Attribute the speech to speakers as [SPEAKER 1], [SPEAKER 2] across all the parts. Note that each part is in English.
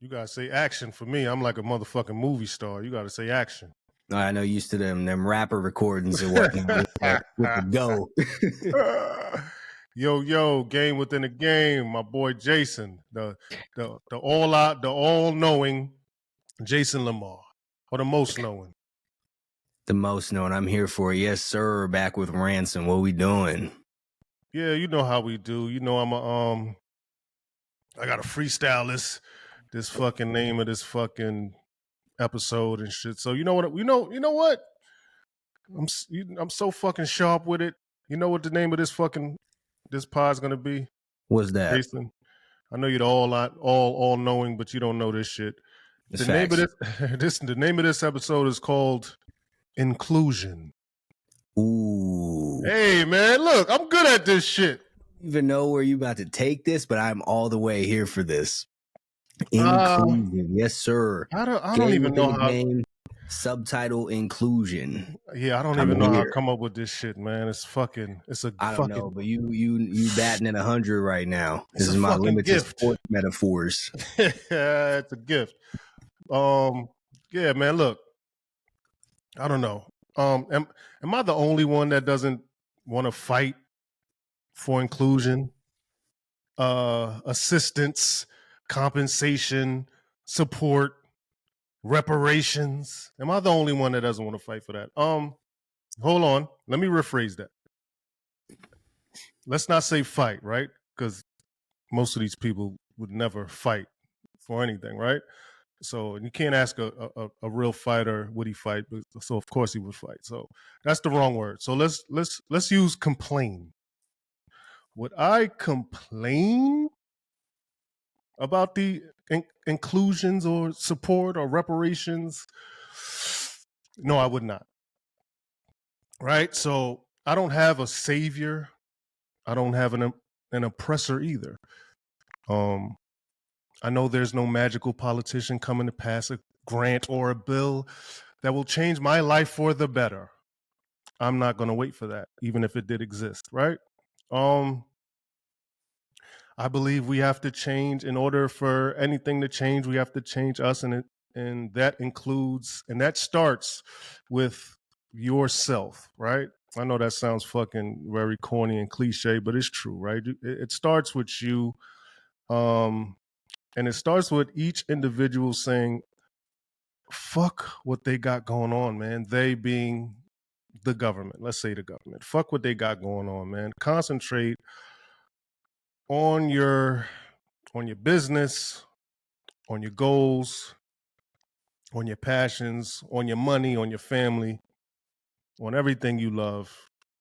[SPEAKER 1] You gotta say action for me. I'm like a motherfucking movie star. You gotta say action.
[SPEAKER 2] I know, used to them rapper recordings and whatnot with the go.
[SPEAKER 1] Yo, game within a game. My boy Jason, the all knowing Jason Lamar, or the most knowing.
[SPEAKER 2] The most known. I'm here for it. Yes, sir. Back with Ransom. What we doing?
[SPEAKER 1] Yeah, you know how we do. You know I gotta freestyle this fucking name of this fucking episode and shit. So you know what? You know what? I'm so fucking sharp with it. You know what the name of this pod's gonna be?
[SPEAKER 2] What's that?
[SPEAKER 1] Jason, I know you're all knowing, but you don't know this shit.
[SPEAKER 2] It's
[SPEAKER 1] The name
[SPEAKER 2] facts.
[SPEAKER 1] of the name of this episode is called Inclusion.
[SPEAKER 2] Ooh.
[SPEAKER 1] Hey man, look, I'm good at this shit.
[SPEAKER 2] I don't even know where you about to take this, but I'm all the way here for this. Inclusion, yes, sir.
[SPEAKER 1] I don't even know how.
[SPEAKER 2] Game, subtitle inclusion.
[SPEAKER 1] Yeah, I don't even know how to come up with this shit, man. It's a
[SPEAKER 2] I don't know, but you batting at 100 right now. This is my limited
[SPEAKER 1] gift.
[SPEAKER 2] Sport metaphors.
[SPEAKER 1] Yeah, it's a gift. Yeah, man. Look, I don't know. Am I the only one that doesn't want to fight for inclusion, assistance, compensation, support, reparations? Am I the only one that doesn't want to fight for that? Hold on. Let me rephrase that. Let's not say fight, right? Because most of these people would never fight for anything, right? So you can't ask a real fighter would he fight, so of course he would fight. So that's the wrong word. So let's use complain. Would I complain about the inclusions or support or reparations? No, I would not. Right? So I don't have a savior. I don't have an oppressor either. I know there's no magical politician coming to pass a grant or a bill that will change my life for the better. I'm not going to wait for that, even if it did exist, right? I believe we have to change. In order for anything to change, we have to change us, and that includes, and that starts with yourself, right? I know that sounds fucking very corny and cliche, but it's true, right? It starts with you. And it starts with each individual saying, fuck what they got going on, man. They being the government. Let's say the government. Fuck what they got going on, man. Concentrate on your business, on your goals, on your passions, on your money, on your family, on everything you love.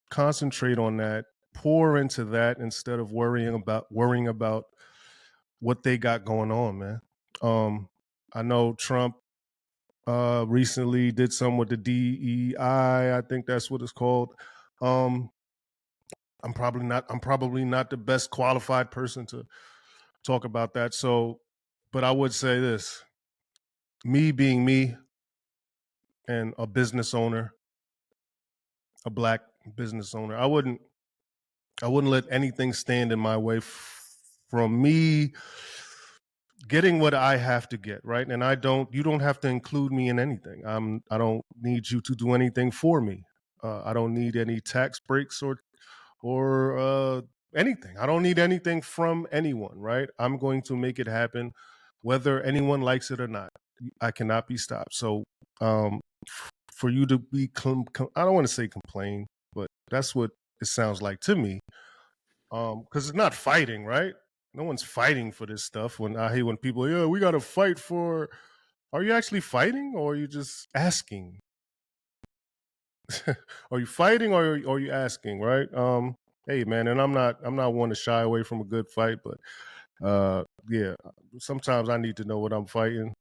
[SPEAKER 1] Concentrate on that. Pour into that instead of worrying about what they got going on, man. I know Trump recently did some with the DEI. I think that's what it's called. I'm probably not the best qualified person to talk about that. So, but I would say this: me being me, and a business owner, a Black business owner, I wouldn't let anything stand in my way from me getting what I have to get, right? And you don't have to include me in anything. I don't need you to do anything for me. I don't need any tax breaks or anything. I don't need anything from anyone, right? I'm going to make it happen, whether anyone likes it or not. I cannot be stopped. So, for you to be, I don't want to say complain, but that's what it sounds like to me. Because it's not fighting, right? No one's fighting for this stuff. When I hear when people, yeah, we got to fight for. Are you actually fighting, or are you just asking? Are you fighting, or are you asking? Right? Hey, man, and I'm not one to shy away from a good fight, but yeah, sometimes I need to know what I'm fighting.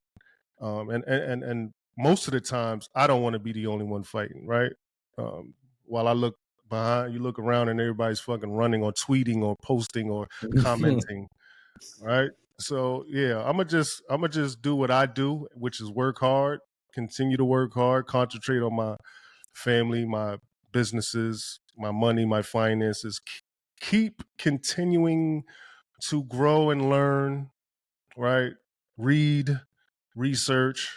[SPEAKER 1] And most of the times I don't want to be the only one fighting, right? While I look behind, you look around and everybody's fucking running or tweeting or posting or commenting, right? So yeah, I'm gonna just do what I do, which is work hard, continue to work hard, concentrate on my family, my businesses, my money, my finances, keep continuing to grow and learn, right? read, research,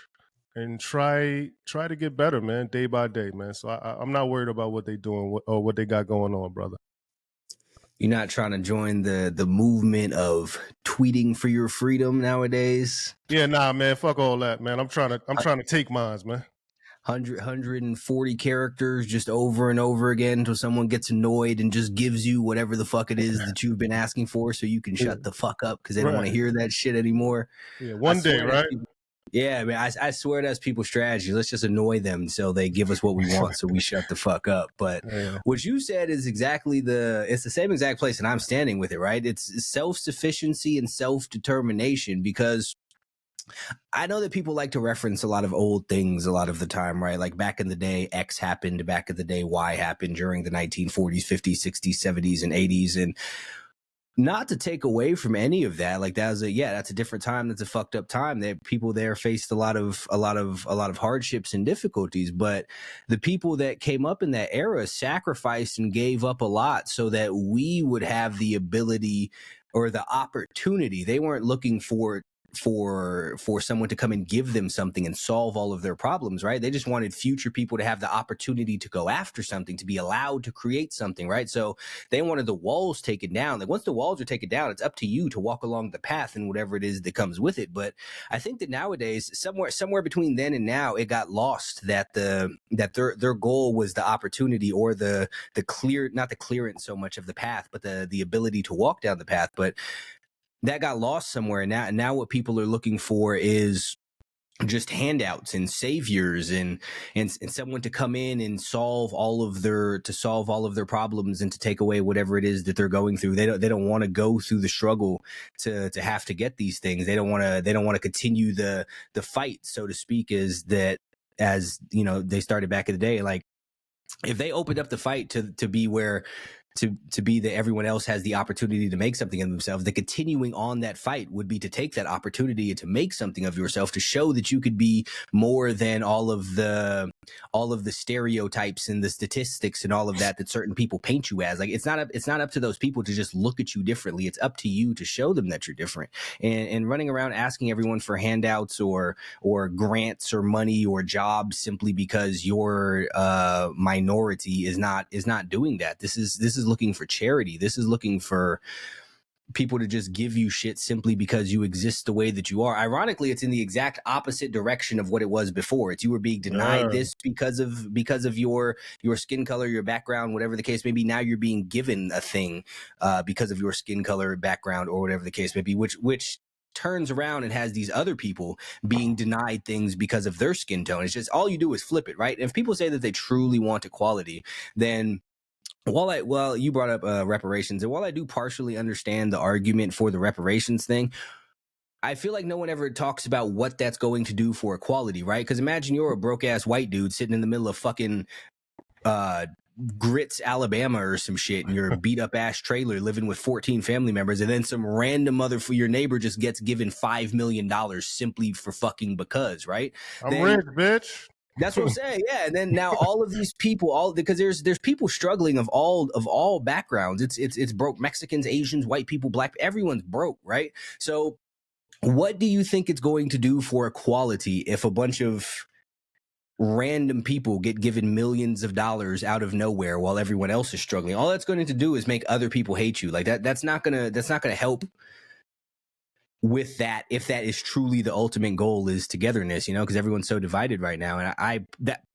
[SPEAKER 1] and try to get better, man, day by day, man. So I'm not worried about what they doing or what they got going on, brother.
[SPEAKER 2] You're not trying to join the movement of tweeting for your freedom nowadays?
[SPEAKER 1] Yeah, nah, man, fuck all that, man. I'm trying to take mines, man.
[SPEAKER 2] 140 characters just over and over again until someone gets annoyed and just gives you whatever the fuck it is that you've been asking for, so you can shut the fuck up because they don't want to hear that shit anymore.
[SPEAKER 1] Yeah, one day, right?
[SPEAKER 2] Yeah, I mean, I swear that's people's strategy. Let's just annoy them so they give us what we want, so we shut the fuck up. But what you said is exactly it's the same exact place that I'm standing with it, right? It's self-sufficiency and self-determination, because I know that people like to reference a lot of old things a lot of the time, right? Like back in the day, X happened, back in the day, Y happened during the 1940s, 50s, 60s, 70s, and 80s. And not to take away from any of that, like that's a different time. That's a fucked up time. That people there faced a lot of hardships and difficulties. But the people that came up in that era sacrificed and gave up a lot so that we would have the ability or the opportunity. They weren't looking for someone to come and give them something and solve all of their problems, right? They just wanted future people to have the opportunity to go after something, to be allowed to create something, right? So they wanted the walls taken down. Like once the walls are taken down, it's up to you to walk along the path and whatever it is that comes with it. But I think that nowadays, somewhere between then and now, it got lost that their goal was the opportunity or the clear, not the clearance so much of the path, but the ability to walk down the path. But that got lost somewhere. Now what people are looking for is just handouts and saviors and someone to come in and solve all of their problems and to take away whatever it is that they're going through. They don't want to go through the struggle to have to get these things. They don't want to continue the fight, so to speak, as you know, they started back in the day. Like if they opened up the fight to be where to be that everyone else has the opportunity to make something of themselves, the continuing on that fight would be to take that opportunity to make something of yourself, to show that you could be more than all of the stereotypes and the statistics and all of that certain people paint you as. Like it's not up to those people to just look at you differently. It's up to you to show them that you're different. And running around asking everyone for handouts or grants or money or jobs simply because your minority is not doing that. This is looking for charity. This is looking for people to just give you shit simply because you exist the way that you are. Ironically, it's in the exact opposite direction of what it was before. It's you were being denied this because of your skin color, your background, whatever the case may be. Now you're being given a thing because of your skin color, background, or whatever the case may be, which turns around and has these other people being denied things because of their skin tone. It's just all you do is flip it, right? And if people say that they truly want equality, then while you brought up reparations, and while I do partially understand the argument for the reparations thing, I feel like no one ever talks about what that's going to do for equality, right? Because imagine you're a broke ass white dude sitting in the middle of fucking Grits, Alabama or some shit, and you're a beat up ass trailer living with 14 family members, and then some random mother for your neighbor just gets given $5 million simply for fucking because, right?
[SPEAKER 1] I'm rich, bitch.
[SPEAKER 2] That's what I'm saying. Yeah. And then now all of these people, because there's people struggling of all backgrounds. It's broke. Mexicans, Asians, white people, black, everyone's broke, right? So what do you think it's going to do for equality if a bunch of random people get given millions of dollars out of nowhere while everyone else is struggling? All that's going to do is make other people hate you. Like that's not gonna help with that, if that is truly the ultimate goal, is togetherness, you know, because everyone's so divided right now. And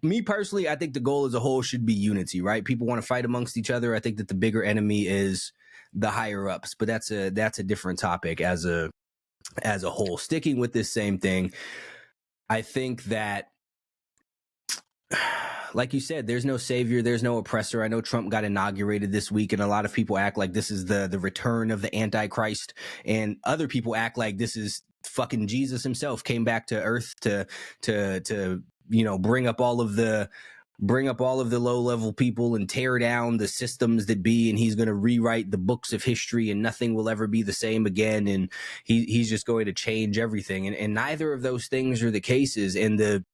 [SPEAKER 2] me personally, I think the goal as a whole should be unity, right? People want to fight amongst each other. I think that the bigger enemy is the higher ups, but that's a different topic as a whole. Sticking with this same thing, I think that, like you said, there's no savior, there's no oppressor. I know Trump got inaugurated this week, and a lot of people act like this is the return of the Antichrist, and other people act like this is fucking Jesus himself came back to earth to you know, bring up all of the low level people and tear down the systems that be, and he's going to rewrite the books of history and nothing will ever be the same again, and he's just going to change everything, and neither of those things are the cases. And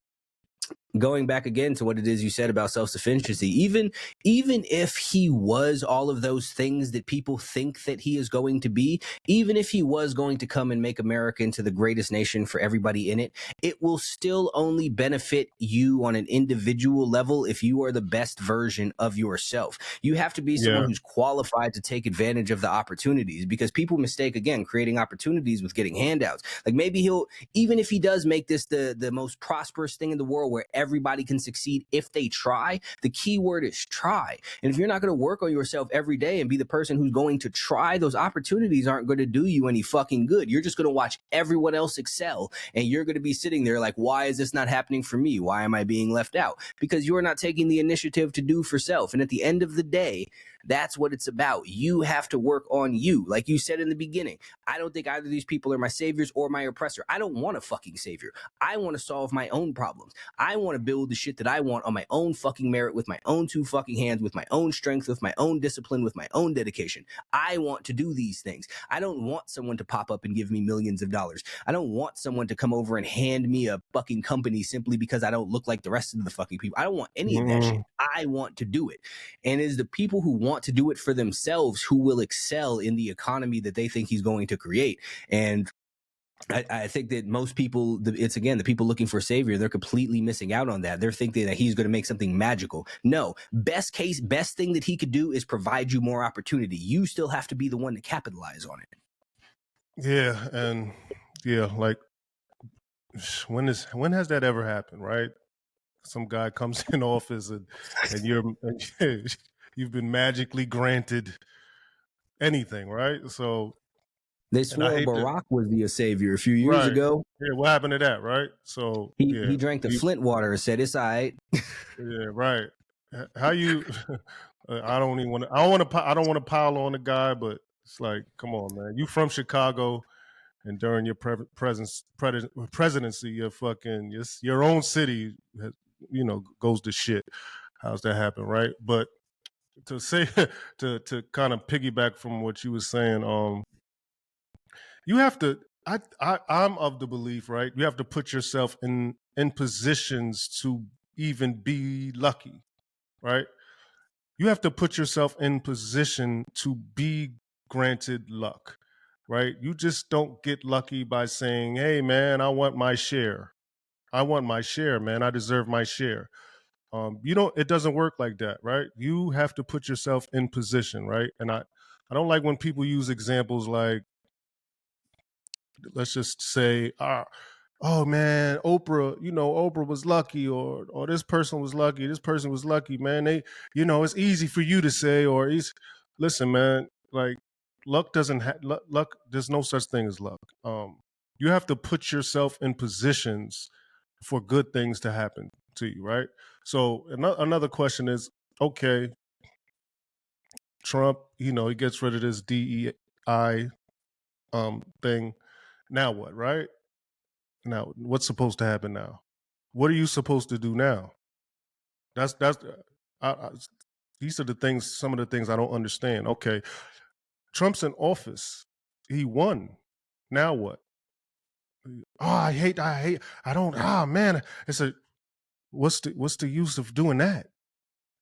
[SPEAKER 2] going back again to what it is you said about self-sufficiency, even if he was all of those things that people think that he is going to be, even if he was going to come and make America into the greatest nation for everybody in it, it will still only benefit you on an individual level if you are the best version of yourself. You have to be someone who's qualified to take advantage of the opportunities, because people mistake, again, creating opportunities with getting handouts. Like, maybe he'll, even if he does make this the most prosperous thing in the world where everybody can succeed if they try, the key word is try. And if you're not going to work on yourself every day and be the person who's going to try, those opportunities aren't going to do you any fucking good. You're just going to watch everyone else excel, and you're going to be sitting there like, why is this not happening for me? Why am I being left out? Because you're not taking the initiative to do for self. And at the end of the day, that's what it's about. You have to work on you. Like you said in the beginning, I don't think either of these people are my saviors or my oppressor. I don't want a fucking savior. I want to solve my own problems. I want to build the shit that I want on my own fucking merit, with my own two fucking hands, with my own strength, with my own discipline, with my own dedication. I want to do these things. I don't want someone to pop up and give me millions of dollars. I don't want someone to come over and hand me a fucking company simply because I don't look like the rest of the fucking people. I don't want any of that shit. I want to do it. And it is the people who want to do it for themselves who will excel in the economy that they think he's going to create. And I think that most people, it's again, the people looking for a savior, they're completely missing out on that. They're thinking that he's going to make something magical. No, best thing that he could do is provide you more opportunity. You still have to be the one to capitalize on it.
[SPEAKER 1] Yeah. And yeah, like, when has that ever happened, right? Some guy comes in office and you've been magically granted anything, right? So
[SPEAKER 2] they swore Barack was the savior a few years ago.
[SPEAKER 1] Yeah, what happened to that, right? So
[SPEAKER 2] he drank the Flint water and said it's all right.
[SPEAKER 1] Yeah, right. How you? I don't want to pile on the guy, but it's like, come on, man. You from Chicago, and during your presidency, your own city, goes to shit. How's that happen, right? But to say to kind of piggyback from what you were saying, you have to. I'm of the belief, right? You have to put yourself in positions to even be lucky, right? You have to put yourself in position to be granted luck, right? You just don't get lucky by saying, hey, man, I want my share. I want my share, man. I deserve my share. It doesn't work like that, right? You have to put yourself in position, right? And I don't like when people use examples like, let's just say, oh man, Oprah was lucky, or this person was lucky, man. It's easy for you to say, or listen, man, like, luck doesn't luck. There's no such thing as luck. You have to put yourself in positions for good things to happen to you, right? So another question is, okay, Trump, he gets rid of this DEI thing. Now what, right? Now, what's supposed to happen now? What are you supposed to do now? These are some of the things I don't understand. Okay, Trump's in office. He won. Now what? Man. What's the use of doing that?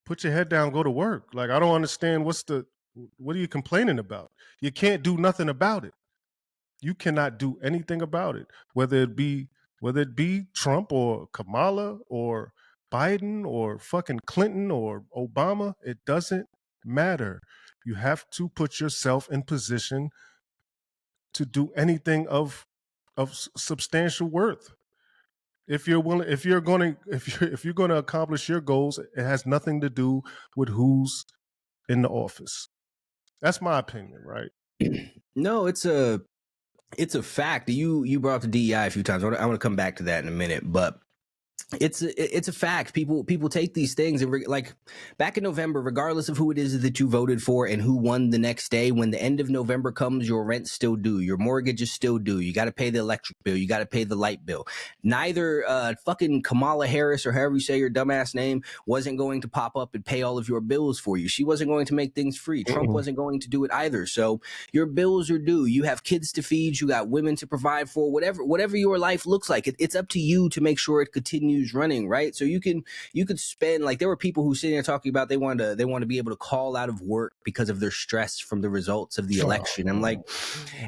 [SPEAKER 1] Put your head down, go to work. Like, I don't understand what are you complaining about? You can't do nothing about it. You cannot do anything about it, whether it be Trump or Kamala or Biden or fucking Clinton or Obama. It doesn't matter. You have to put yourself in position to do anything of substantial worth. If you're going to accomplish your goals, it has nothing to do with who's in the office. That's my opinion, right?
[SPEAKER 2] No, it's a fact. You brought up the DEI a few times. I want to come back to that in a minute, but it's a fact. People take these things, and like back in November, regardless of who it is that you voted for and who won the next day, when the end of November comes, your rent's still due, your mortgage is still due, you got to pay the electric bill, you got to pay the light bill. Neither fucking Kamala Harris, or however you say your dumbass name, wasn't going to pop up and pay all of your bills for you. She wasn't going to make things free. Trump wasn't going to do it either. So your bills are due. You have kids to feed. You got women to provide for. Whatever your life looks like, it's up to you to make sure it continues continues running, right? So you could spend, like, there were people who sitting there talking about they want to be able to call out of work because of their stress from the results of the election. I'm like,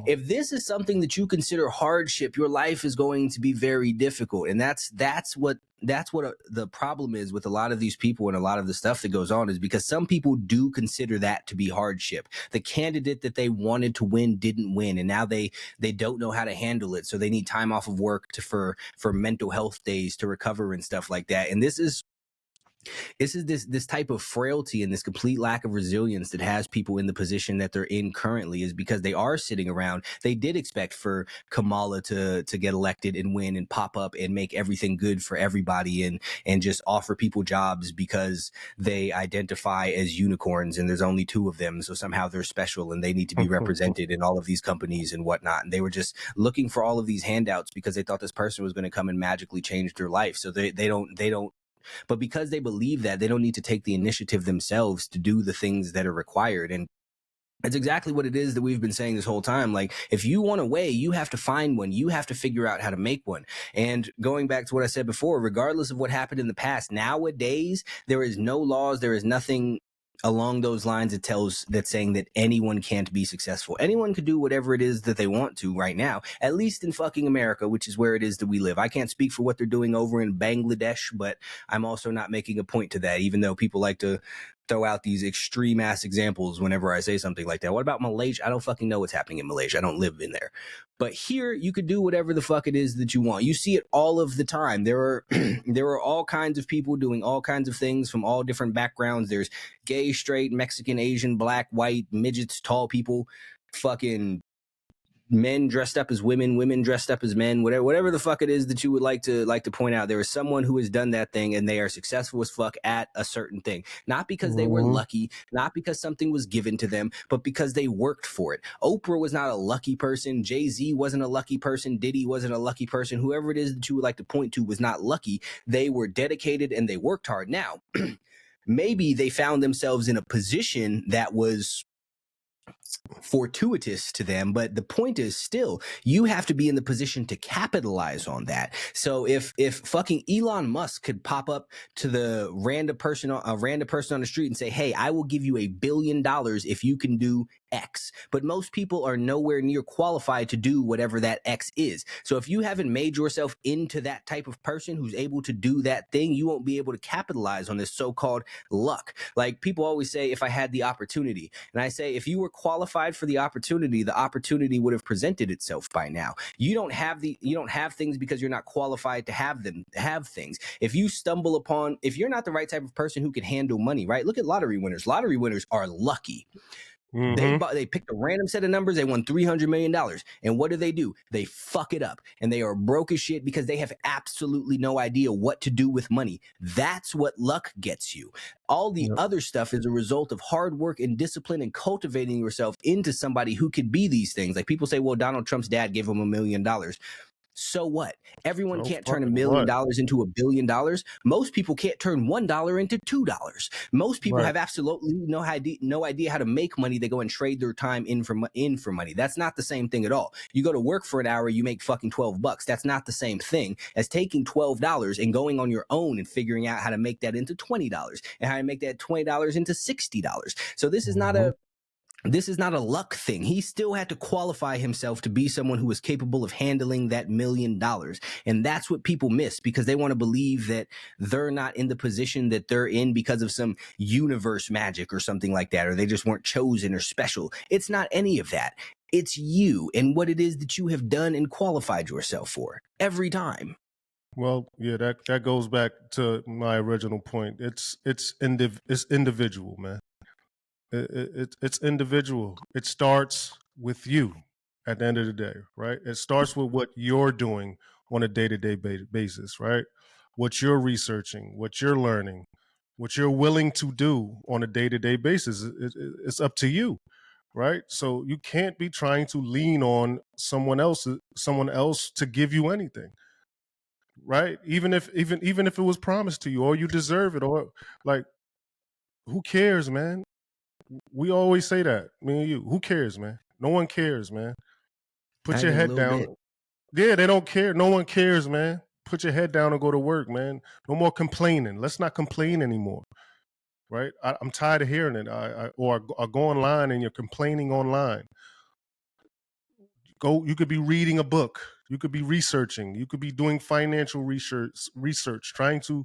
[SPEAKER 2] if this is something that you consider hardship, your life is going to be very difficult. And that's what the problem is with a lot of these people and a lot of the stuff that goes on, is because some people do consider that to be hardship. The candidate that they wanted to win didn't win, and now they don't know how to handle it, so they need time off of work for mental health days to recover and stuff like that. And this is this type of frailty and this complete lack of resilience that has people in the position that they're in currently, is because they are sitting around. They did expect for Kamala to get elected and win and pop up and make everything good for everybody and just offer people jobs because they identify as unicorns and there's only 2 of them, so somehow they're special and they need to be represented in all of these companies and whatnot. And they were just looking for all of these handouts because they thought this person was going to come and magically change their life. So they don't. But because they believe that, they don't need to take the initiative themselves to do the things that are required. And it's exactly what it is that we've been saying this whole time. Like, if you want a way, you have to find one. You have to figure out how to make one. And going back to what I said before, regardless of what happened in the past, nowadays, there is no laws. There is nothing along those lines that's saying that anyone can't be successful. Anyone could do whatever it is that they want to right now, at least in fucking America, which is where it is that we live. I can't speak for what they're doing over in Bangladesh, but I'm also not making a point to that, even though people like to throw out these extreme ass examples whenever I say something like that. What about Malaysia? I don't fucking know what's happening in Malaysia. I don't live in there. But here, you could do whatever the fuck it is that you want. You see it all of the time. There are all kinds of people doing all kinds of things from all different backgrounds. There's gay, straight, Mexican, Asian, black, white, midgets, tall people, fucking men dressed up as women, women dressed up as men, whatever the fuck it is that you would like to point out. There is someone who has done that thing and they are successful as fuck at a certain thing, not because they were lucky, not because something was given to them, but because they worked for it. Oprah was not a lucky person. Jay-Z wasn't a lucky person. Diddy wasn't a lucky person. Whoever it is that you would like to point to was not lucky. They were dedicated and they worked hard. Now, maybe they found themselves in a position that was fortuitous to them, but the point is still, you have to be in the position to capitalize on that. So if fucking Elon Musk could pop up to the random person on the street and say, hey, I will give you $1 billion if you can do X, but most people are nowhere near qualified to do whatever that X is. So if you haven't made yourself into that type of person who's able to do that thing, you won't be able to capitalize on this so-called luck. Like, people always say, if I had the opportunity, and I say, if you were qualified for the opportunity would have presented itself by now. You don't have things because you're not qualified to have things. If you're not the right type of person who can handle money, right? Look at lottery winners. Lottery winners are lucky. They picked a random set of numbers. They won $300 million. And what do? They fuck it up. And they are broke as shit because they have absolutely no idea what to do with money. That's what luck gets you. All the other stuff is a result of hard work and discipline and cultivating yourself into somebody who could be these things. Like, people say, well, Donald Trump's dad gave him $1 million. So what? Everyone can't turn $1 million into $1 billion. Most people can't turn $1 into $2. Most people have absolutely no idea how to make money. They go and trade their time in for money. That's not the same thing at all. You go to work for an hour, you make fucking $12. That's not the same thing as taking $12 and going on your own and figuring out how to make that into $20 and how to make that $20 into $60. So this is not a luck thing. He still had to qualify himself to be someone who was capable of handling that $1 million. And that's what people miss, because they want to believe that they're not in the position that they're in because of some universe magic or something like that, or they just weren't chosen or special. It's not any of that. It's you and what it is that you have done and qualified yourself for every time.
[SPEAKER 1] Well, yeah, that goes back to my original point. It's individual, man. It's individual. It starts with you at the end of the day, right? It starts with what you're doing on a day-to-day basis, right? What you're researching, what you're learning, what you're willing to do on a day-to-day basis. It's up to you, right? So you can't be trying to lean on someone else to give you anything, right? Even if it was promised to you, or you deserve it, or like, who cares, man? We always say that, me and you. Who cares, man? No one cares, man. Put your head down. Yeah, they don't care. No one cares, man. put your head down and go to work, man. No more complaining. Let's not complain anymore, right? I'm tired of hearing it. Or go online and you're complaining online. You could be reading a book. You could be researching. You could be doing financial research, trying to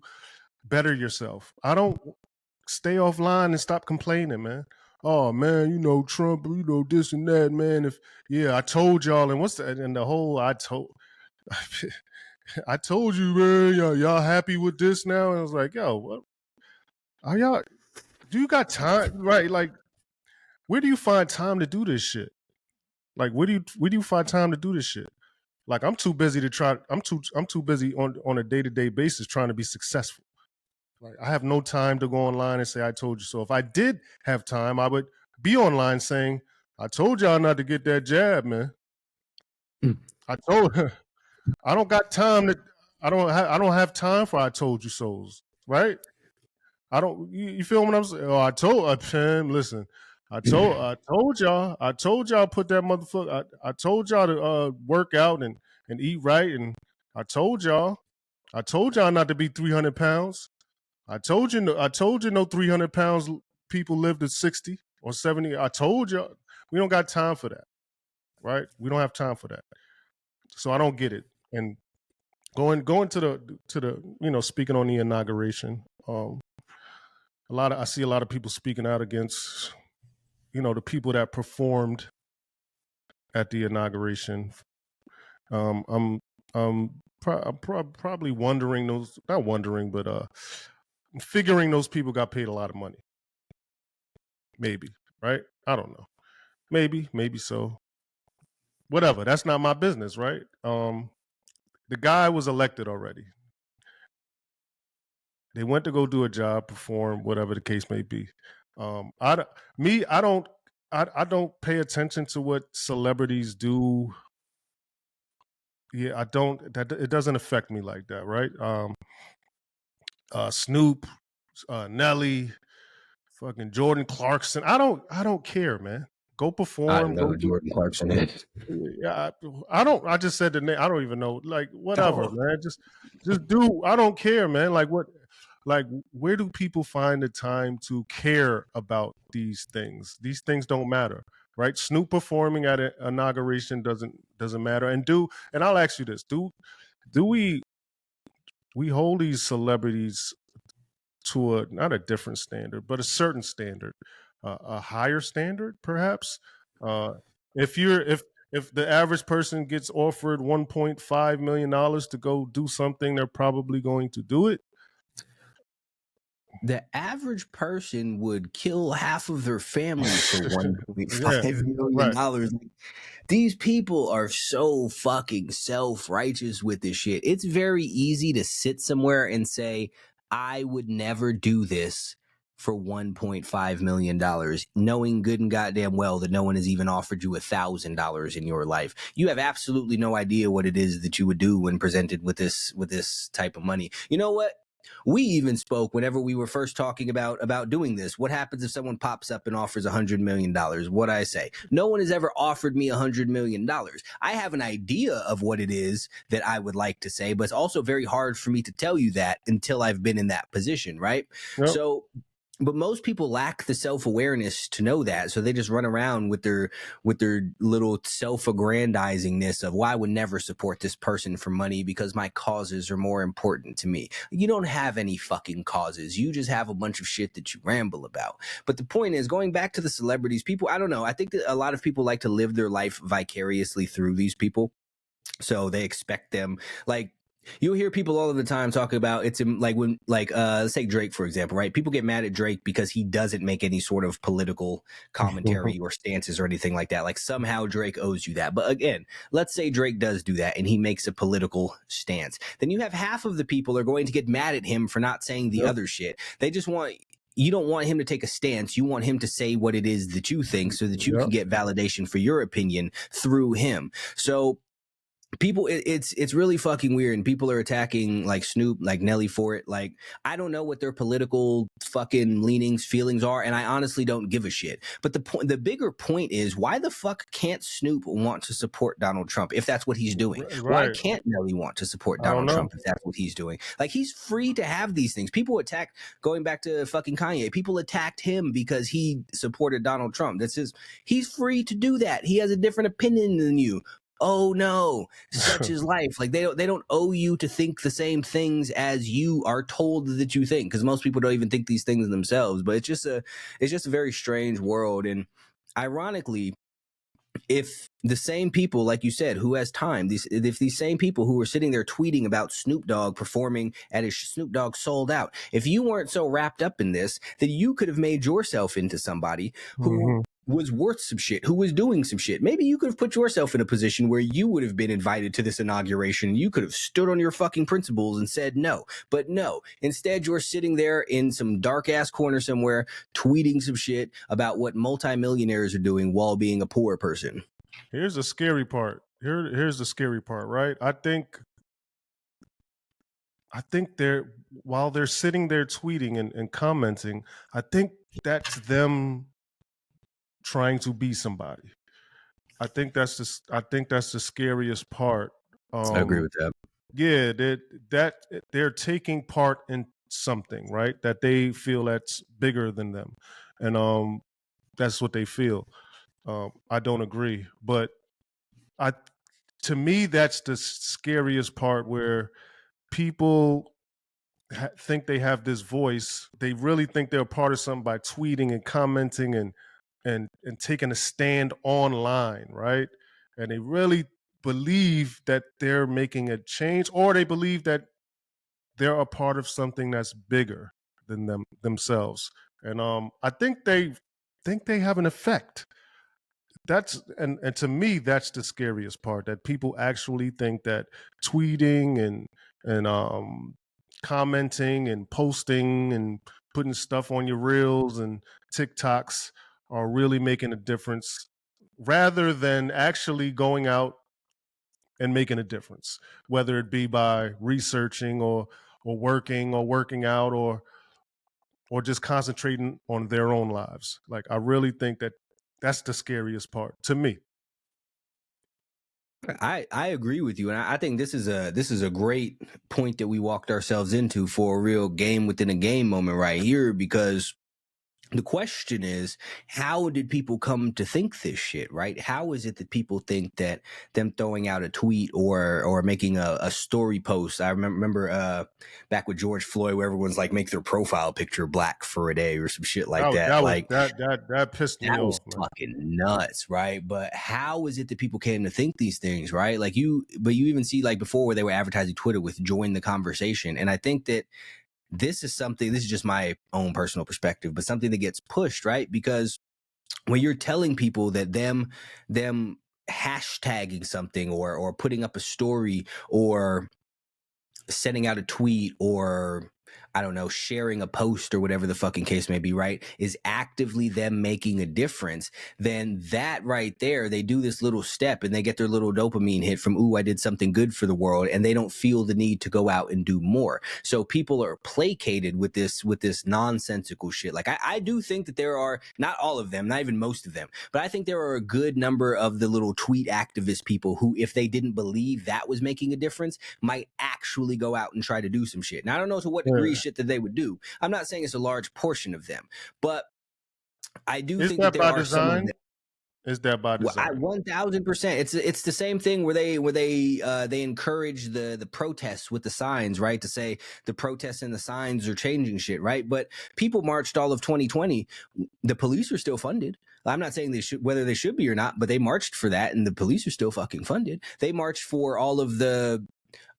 [SPEAKER 1] better yourself. I don't stay offline and stop complaining, man. Oh man, you know Trump, you know this and that, man. I told y'all, and what's that? And the whole I told you, man. Y'all happy with this now? And I was like, yo, what are y'all? Do you got time? Right? Like, where do you find time to do this shit? Like, where do you find time to do this shit? Like, I'm too busy to try. I'm too busy on a day-to-day basis trying to be successful. Like, I have no time to go online and say I told you so. If I did have time, I would be online saying, I told y'all not to get that jab, man. I told I don't got time to I don't have time for I told you so's, right? I don't you feel what I'm saying? Oh, I told listen. I told y'all put that motherfucker I told y'all to work out and eat right, and I told y'all not to be 300 pounds. I told you no 300 pounds people lived at 60 or 70. I told y'all we don't got time for that, right? We don't have time for that. So I don't get it. And going to the speaking on the inauguration, I see a lot of people speaking out against the people that performed at the inauguration. I'm probably wondering not wondering, but figuring those people got paid a lot of money. Maybe, right? I don't know. Maybe so. Whatever. That's not my business, right? The guy was elected already. They went to go do a job, perform, whatever the case may be. I don't pay attention to what celebrities do. Yeah, I don't. It doesn't affect me like that, right? Snoop, Nelly, fucking Jordan Clarkson. I don't care, man. Go perform.
[SPEAKER 2] I don't know who Jordan Clarkson is.
[SPEAKER 1] Yeah, I don't. I just said the name. I don't even know. Like, whatever, man. Just do. I don't care, man. Like, what? Like, where do people find the time to care about these things? These things don't matter, right? Snoop performing at an inauguration doesn't matter. And I'll ask you this: do we hold these celebrities to not a different standard, but a certain standard, a higher standard, perhaps? If the average person gets offered $1.5 million to go do something, they're probably going to do it.
[SPEAKER 2] The average person would kill half of their family for $1.5 million. Right. These people are so fucking self-righteous with this shit. It's very easy to sit somewhere and say, I would never do this for $1.5 million, knowing good and goddamn well that no one has even offered you $1,000 in your life. You have absolutely no idea what it is that you would do when presented with this type of money. You know what? We even spoke whenever we were first talking about doing this. What happens if someone pops up and offers $100 million? What I say? No one has ever offered me $100 million. I have an idea of what it is that I would like to say, but it's also very hard for me to tell you that until I've been in that position, right? Yep. So, but most people lack the self-awareness to know that. So they just run around with their little self-aggrandizingness of, well, I would never support this person for money because my causes are more important to me. You don't have any fucking causes. You just have a bunch of shit that you ramble about. But the point is, going back to the celebrities, people, I don't know. I think that a lot of people like to live their life vicariously through these people. So they expect them, like, you'll hear people all of the time talking about it's like when, like, let's take Drake, for example, right? People get mad at Drake because he doesn't make any sort of political commentary or stances or anything like that. Like, somehow Drake owes you that. But again, let's say Drake does do that and he makes a political stance. Then you have half of the people are going to get mad at him for not saying the other shit. They just you don't want him to take a stance. You want him to say what it is that you think so that you can get validation for your opinion through him. So people, it's really fucking weird, and people are attacking like Snoop, like Nelly for it. Like, I don't know what their political fucking leanings, feelings are, and I honestly don't give a shit. But the bigger point is, why the fuck can't Snoop want to support Donald Trump if that's what he's doing? Why
[SPEAKER 1] Right.
[SPEAKER 2] can't Nelly want to support
[SPEAKER 1] I don't
[SPEAKER 2] Donald
[SPEAKER 1] know.
[SPEAKER 2] Trump if that's what he's doing? Like, he's free to have these things. People attack, going back to fucking Kanye, people attacked him because he supported Donald Trump. He's free to do that. He has a different opinion than you. Oh no, such is life. Like, they don't owe you to think the same things as you are told that you think, because most people don't even think these things themselves. But it's just a very strange world. And ironically, if the same people, like you said, who has time, if these same people who were sitting there tweeting about Snoop Dogg performing at his Snoop Dogg sold out, if you weren't so wrapped up in this, then you could have made yourself into somebody who was worth some shit, who was doing some shit. Maybe you could have put yourself in a position where you would have been invited to this inauguration. You could have stood on your fucking principles and said no. But no, instead you're sitting there in some dark ass corner somewhere tweeting some shit about what multimillionaires are doing while being a poor person.
[SPEAKER 1] Here's the scary part. Here's the scary part, right? I think while they're sitting there tweeting and commenting, I think that's them trying to be somebody. I think that's the scariest part.
[SPEAKER 2] I agree with that.
[SPEAKER 1] Yeah, they're taking part in something, right? That they feel that's bigger than them, and that's what they feel. I don't agree, but to me, that's the scariest part, where people think they have this voice. They really think they're a part of something by tweeting and commenting and taking a stand online, right? And they really believe that they're making a change, or they believe that they're a part of something that's bigger than themselves. And I think they have an effect. That's and to me, that's the scariest part, that people actually think that tweeting and commenting and posting and putting stuff on your reels and TikToks are really making a difference, rather than actually going out and making a difference, whether it be by researching or working out or just concentrating on their own lives. Like, I really think that that's the scariest part to me.
[SPEAKER 2] I agree with you, and I think this is a great point that we walked ourselves into for a real game within a game moment right here, because the question is, how did people come to think this shit, right? How is it that people think that them throwing out a tweet or making a story post? I remember back with George Floyd, where everyone's like, make their profile picture black for a day or some shit like that.
[SPEAKER 1] That pissed me
[SPEAKER 2] That was
[SPEAKER 1] off, man.
[SPEAKER 2] fucking nuts, right? But how is it that people came to think these things, right? Like, you even see, like, before, where they were advertising Twitter with join the conversation. And I think that this is just my own personal perspective, but something that gets pushed, right? Because when you're telling people that them hashtagging something or putting up a story or sending out a tweet or, I don't know, sharing a post or whatever the fucking case may be, right, is actively them making a difference, then that right there, they do this little step and they get their little dopamine hit from, ooh, I did something good for the world, and they don't feel the need to go out and do more. So people are placated with this nonsensical shit. Like, I do think that there are, not all of them, not even most of them, but I think there are a good number of the little tweet activist people who, if they didn't believe that was making a difference, might actually go out and try to do some shit. Now, I don't know to what degree shit that they would do. I'm not saying it's a large portion of them, but I do think that there are some of them.
[SPEAKER 1] Is that by design?
[SPEAKER 2] 1000%. It's the same thing where they encourage the protests with the signs, right? To say the protests and the signs are changing shit, right? But people marched all of 2020. The police are still funded. I'm not saying whether they should be or not, but they marched for that, and the police are still fucking funded. They marched for all of the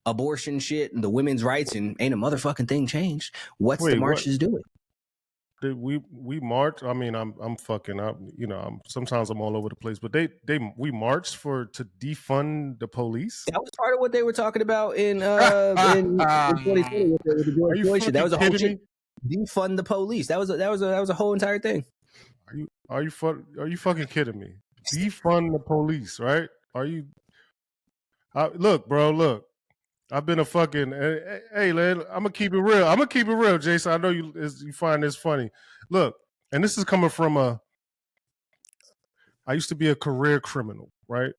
[SPEAKER 2] abortion shit and the women's rights, and ain't a motherfucking thing changed. What's the marches doing?
[SPEAKER 1] Did we marched? I mean, I'm fucking up. You know, sometimes I'm all over the place. But we marched to defund the police.
[SPEAKER 2] That was part of what they were talking about in 2020 with the George Floyd shit. That was a whole shit. Defund the police. That was a whole entire thing.
[SPEAKER 1] Are you fucking kidding me? Defund the police, right? Are you? Look, bro, look. I've been a fucking hey, man. I'm gonna keep it real. Jason. I know you find this funny. Look, and this is coming from I used to be a career criminal, right?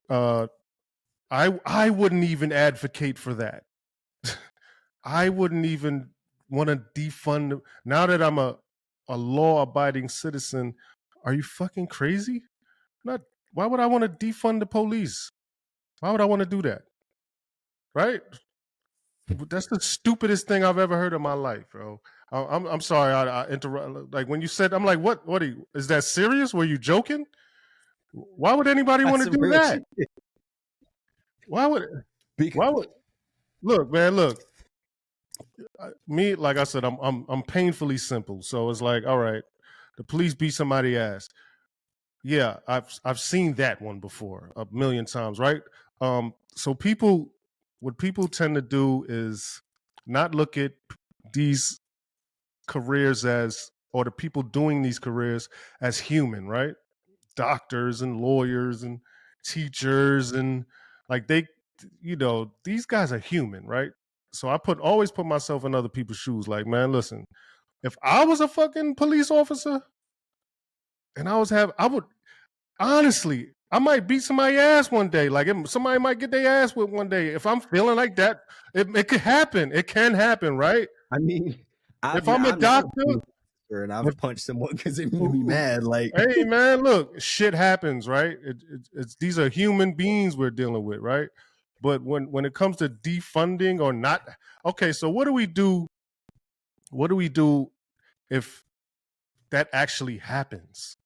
[SPEAKER 1] I wouldn't even advocate for that. I wouldn't even want to defund. Now that I'm a law abiding citizen, are you fucking crazy? Not. Why would I want to defund the police? Why would I want to do that? Right? That's the stupidest thing I've ever heard in my life, bro. I'm sorry. I interrupt. Like when you said, I'm like, what? What is that serious? Were you joking? Why would anybody want to do that?
[SPEAKER 2] Shit.
[SPEAKER 1] Why would? Why would? Look, man. Look. Me, like I said, I'm painfully simple. So it's like, all right, the police beat somebody's ass. Yeah, I've seen that one before a million times, right? So what people tend to do is not look at these careers as, or the people doing these careers as human, right? Doctors and lawyers and teachers and like these guys are human, right? So I always put myself in other people's shoes. Like, man, listen, if I was a fucking police officer and I would honestly, I might beat somebody's ass one day. Like somebody might get their ass whipped one day. If I'm feeling like that, it could happen. It can happen, right?
[SPEAKER 2] I mean,
[SPEAKER 1] If I'm a doctor
[SPEAKER 2] and I've punched someone because they made me mad. Like,
[SPEAKER 1] hey man, look, shit happens, right? It's these are human beings we're dealing with, right? But when it comes to defunding or not, okay, so what do we do? What do we do if that actually happens?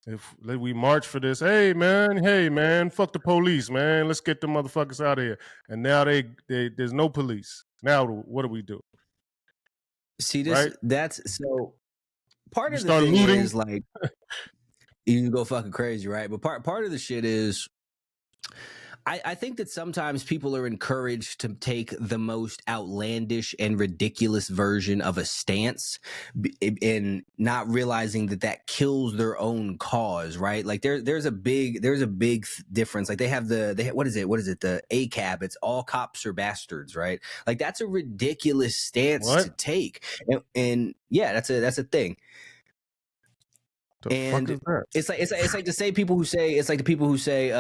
[SPEAKER 1] If we march for this, hey man, fuck the police, man. Let's get the motherfuckers out of here. And now there's no police. Now what do we do?
[SPEAKER 2] See this?
[SPEAKER 1] Right?
[SPEAKER 2] That's so. Part
[SPEAKER 1] You
[SPEAKER 2] of the
[SPEAKER 1] start
[SPEAKER 2] thing
[SPEAKER 1] looting.
[SPEAKER 2] is like you can go fucking crazy, right? But part of the shit is I think that sometimes people are encouraged to take the most outlandish and ridiculous version of a stance and not realizing that kills their own cause, right? Like there's a big difference. Like they have what is it? The ACAB, it's all cops are bastards, right? Like that's a ridiculous stance to take. And yeah, that's a thing.
[SPEAKER 1] The fuck is that?
[SPEAKER 2] It's like to say people who say it's like the people who say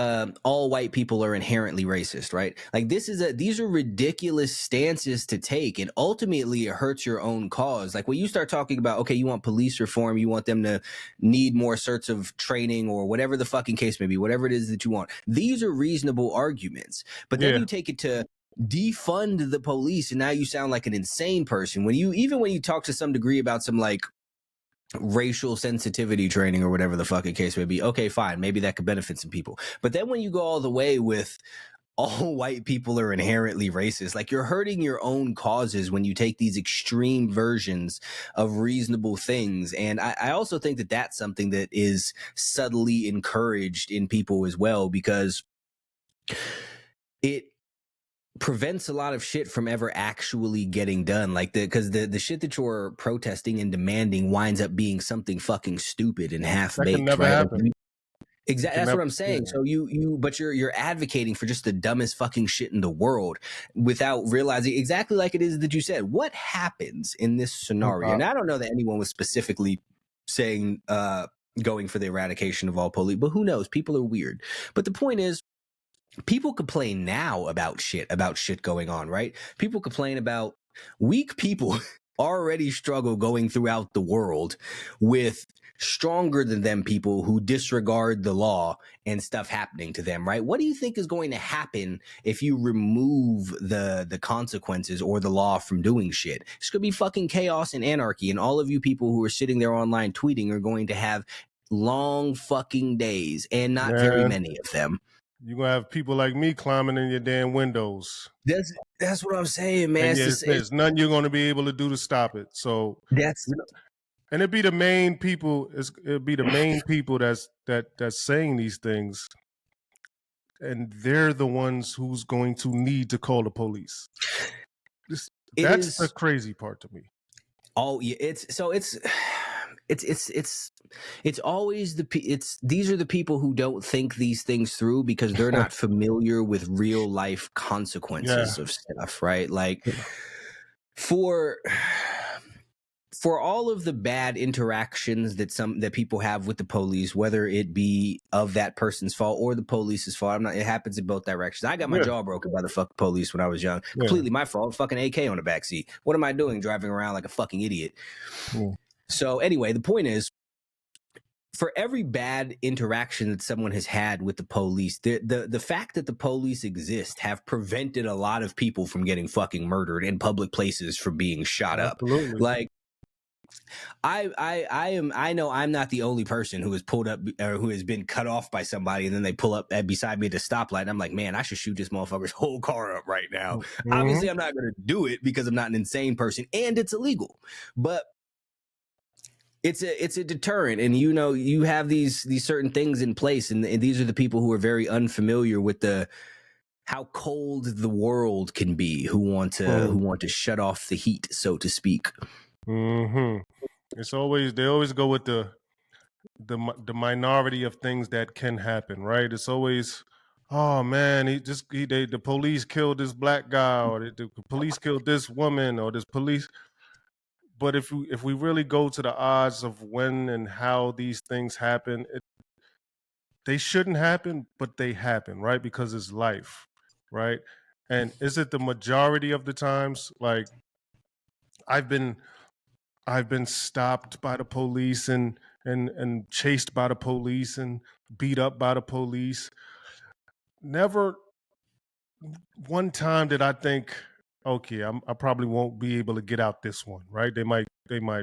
[SPEAKER 2] all white people are inherently racist, right? Like these are ridiculous stances to take, and ultimately it hurts your own cause. Like when you start talking about, okay, you want police reform, you want them to need more sorts of training or whatever the fucking case may be, whatever it is that you want. These are reasonable arguments, but then you take it to defund the police, and now you sound like an insane person. When you talk to some degree about some like racial sensitivity training or whatever the fucking case may be, okay, fine, maybe that could benefit some people. But then when you go all the way with all white people are inherently racist, like you're hurting your own causes when you take these extreme versions of reasonable things. And I also think that that's something that is subtly encouraged in people as well, because it prevents a lot of shit from ever actually getting done. Like because the shit that you're protesting and demanding winds up being something fucking stupid and half-baked.
[SPEAKER 1] That can never happen.
[SPEAKER 2] Like, exactly. That's what I'm saying. So but you're advocating for just the dumbest fucking shit in the world without realizing exactly like it is that you said. What happens in this scenario? And I don't know that anyone was specifically saying going for the eradication of all police, but who knows? People are weird. But the point is, people complain now about shit going on, right? People complain about weak people already struggle going throughout the world with stronger than them people who disregard the law and stuff happening to them, right? What do you think is going to happen if you remove the consequences or the law from doing shit? It's going to be fucking chaos and anarchy, and all of you people who are sitting there online tweeting are going to have long fucking days, and not very many of them.
[SPEAKER 1] You're going to have people like me climbing in your damn windows.
[SPEAKER 2] That's what I'm saying, man.
[SPEAKER 1] And there's nothing you're going to be able to do to stop it. So and it'd be the main people. It'd be the main people that's saying these things, and they're the ones who's going to need to call the police. That's the crazy part to me.
[SPEAKER 2] Oh, yeah, it's it's always these are the people who don't think these things through because they're not familiar with real life consequences of stuff, right? Like for all of the bad interactions that people have with the police, whether it be of that person's fault or the police's fault, it happens in both directions. I got my jaw broken by the fucking police when I was young. Completely my fault. Fucking AK on the backseat. What am I doing driving around like a fucking idiot? So anyway, the point is, for every bad interaction that someone has had with the police, the fact that the police exist have prevented a lot of people from getting fucking murdered in public places, from being shot up. Like, I know I'm not the only person who has pulled up or who has been cut off by somebody, and then they pull up beside me at the stoplight, and I'm like, man, I should shoot this motherfucker's whole car up right now. Obviously, I'm not going to do it because I'm not an insane person, and it's illegal. But it's a deterrent, and you have these certain things in place, and these are the people who are very unfamiliar with how cold the world can be, who want to shut off the heat, so to speak.
[SPEAKER 1] It's always, they always go with the minority of things that can happen, right? It's always, oh man, the police killed this black guy, or the police killed this woman, or this police. But if we really go to the odds of when and how these things happen, they shouldn't happen, but they happen, right? Because it's life, right? And is it the majority of the times? Like, I've been stopped by the police and chased by the police and beat up by the police. Never one time did I think, okay, I probably won't be able to get out this one, right? They might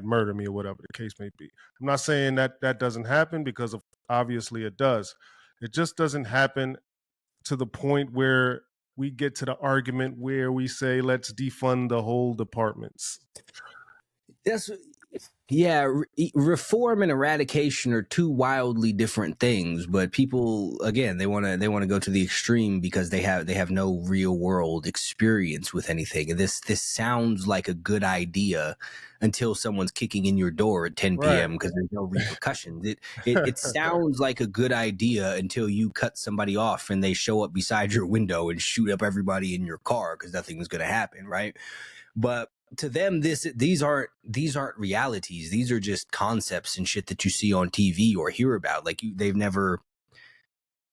[SPEAKER 1] murder me or whatever the case may be. I'm not saying that doesn't happen, because obviously it does. It just doesn't happen to the point where we get to the argument where we say, let's defund the whole departments.
[SPEAKER 2] Reform and eradication are two wildly different things, but people, again, they want to go to the extreme because they have no real world experience with anything. And this sounds like a good idea until someone's kicking in your door at 10 p.m. because there's no repercussions. It sounds like a good idea until you cut somebody off and they show up beside your window and shoot up everybody in your car because nothing's going to happen, right? But to them, these aren't realities. These are just concepts and shit that you see on TV or hear about. Like, they've never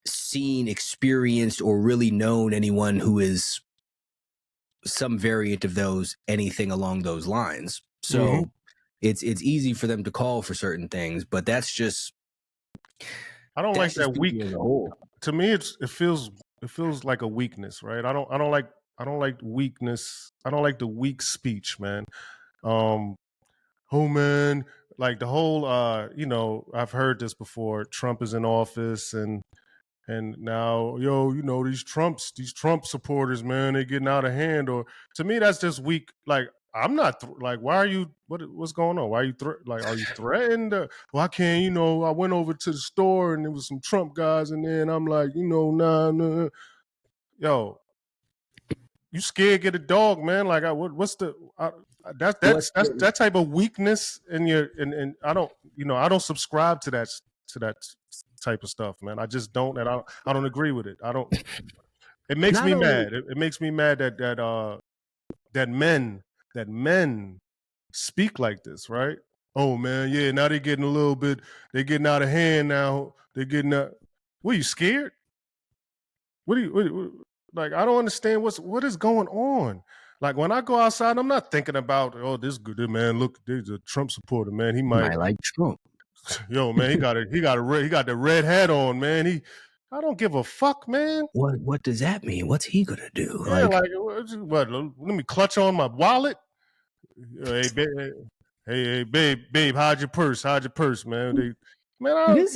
[SPEAKER 2] seen, experienced, or really known anyone who is some variant of anything along those lines. So it's easy for them to call for certain things, but that's just,
[SPEAKER 1] I don't like that weak. To me, it feels like a weakness, right? I don't like weakness. I don't like the weak speech, man. Oh man, like the whole I've heard this before. Trump is in office, and now, these Trump supporters, man, they're getting out of hand. Or, to me, that's just weak. Like, I'm not like, why are you? What's going on? Why are you are you threatened? Well, I can't. I went over to the store and there was some Trump guys in there, and I'm like, nah. Yo, you scared? Get a dog, man. Like, what's the that's that type of weakness in your and I don't subscribe to that type of stuff, man. I just don't, and I don't agree with it. It makes me mad. It makes me mad that men speak like this, right? Oh man, yeah, now they're getting out of hand now. They're getting out. What, are you scared? What like, I don't understand what is going on. Like, when I go outside, I'm not thinking about, oh, this good man, look, there's a Trump supporter, man. He might
[SPEAKER 2] like Trump.
[SPEAKER 1] Yo, man, he got the red hat on, man. I don't give a fuck, man.
[SPEAKER 2] What does that mean? What's he gonna do?
[SPEAKER 1] Yeah, like what? Let me clutch on my wallet. Hey, babe, hide your purse, man.
[SPEAKER 2] This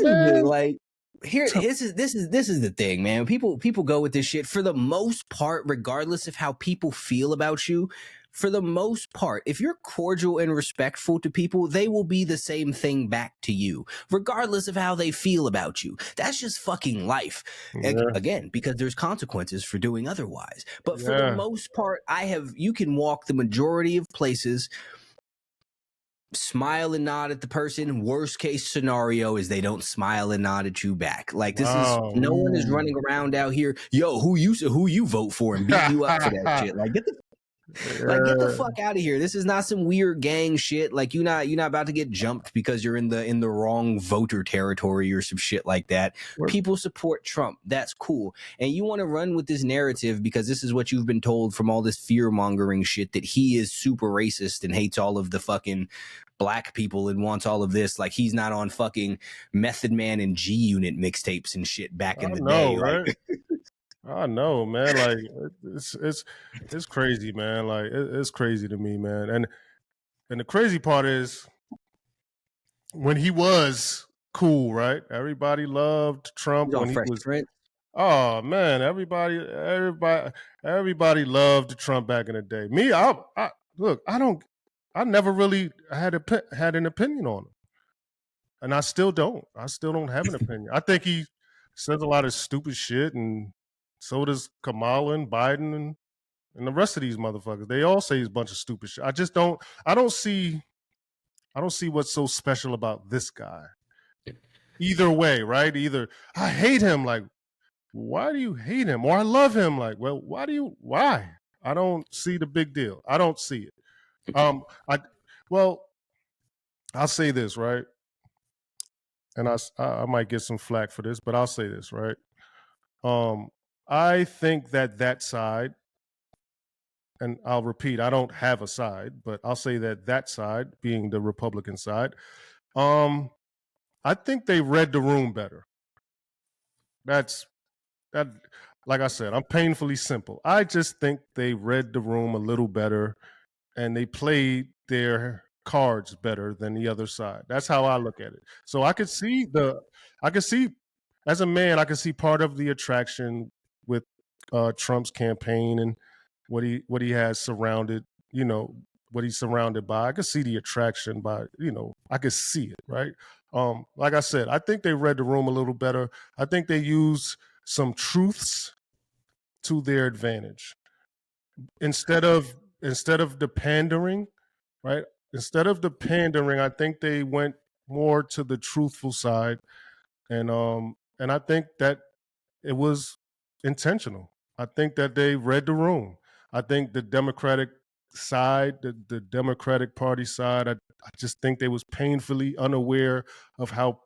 [SPEAKER 2] is the thing, man. People go with this shit for the most part, regardless of how people feel about you. For the most part, if you're cordial and respectful to people, they will be the same thing back to you, regardless of how they feel about you. That's just fucking life. Yeah. Again, because there's consequences for doing otherwise. But for the most part, you can walk the majority of places smile and nod at the person. Worst case scenario is they don't smile and nod at you back. Like this is no one is running around out here. Yo, who you vote for and beat you up for that shit? Like get the fuck out of here. This is not some weird gang shit. Like you're not about to get jumped because you're in the wrong voter territory or some shit like that. People support Trump. That's cool. And you want to run with this narrative because this is what you've been told from all this fear mongering shit that he is super racist and hates all of the fucking black people and wants all of this. Like he's not on fucking Method Man and G Unit mixtapes and shit back in the day.
[SPEAKER 1] Right?
[SPEAKER 2] Like
[SPEAKER 1] I know, man. Like it's crazy, man. Like it's crazy to me, man. And the crazy part is when he was cool, right? Everybody loved Trump when he was.
[SPEAKER 2] Prince.
[SPEAKER 1] Oh man, everybody loved Trump back in the day. Me, I look, I never really had an opinion on him, and I still don't. I still don't have an opinion. I think he says a lot of stupid shit, and so does Kamala and Biden and the rest of these motherfuckers. They all say he's a bunch of stupid shit. I don't see what's so special about this guy. Either way, right? Either I hate him, like, why do you hate him? Or I love him, like, well, why? I don't see the big deal. I don't see it. I'll say this, right? And I might get some flack for this, but I'll say this, right? I think that side, and I'll repeat, I don't have a side, but I'll say that side, being the Republican side, I think they read the room better. That, like I said, I'm painfully simple. I just think they read the room a little better, and they played their cards better than the other side. That's how I look at it. So I could see as a man, I could see part of the attraction with Trump's campaign and what he has surrounded, what he's surrounded by. I could see the attraction by, I could see it, right? Like I said, I think they read the room a little better. I think they used some truths to their advantage instead of the pandering, right? Instead of the pandering, I think they went more to the truthful side, and I think that it was intentional. I think that they read the room. I think the Democratic side, the Democratic Party side, I just think they was painfully unaware of how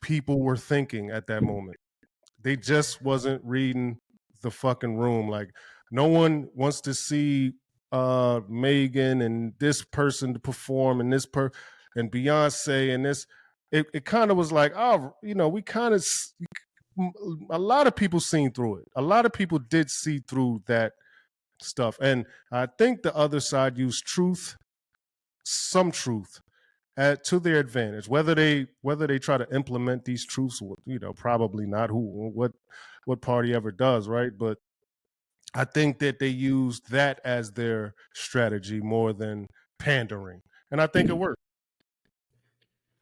[SPEAKER 1] people were thinking at that moment. They just wasn't reading the fucking room. Like no one wants to see Megan and this person to perform and and Beyonce and this. It kind of was like, oh, we kind of a lot of people seen through it. A lot of people did see through that stuff, and I think the other side used some truth, to their advantage. Whether they try to implement these truths, probably not. What party ever does, right? But I think that they used that as their strategy more than pandering, and I think it worked.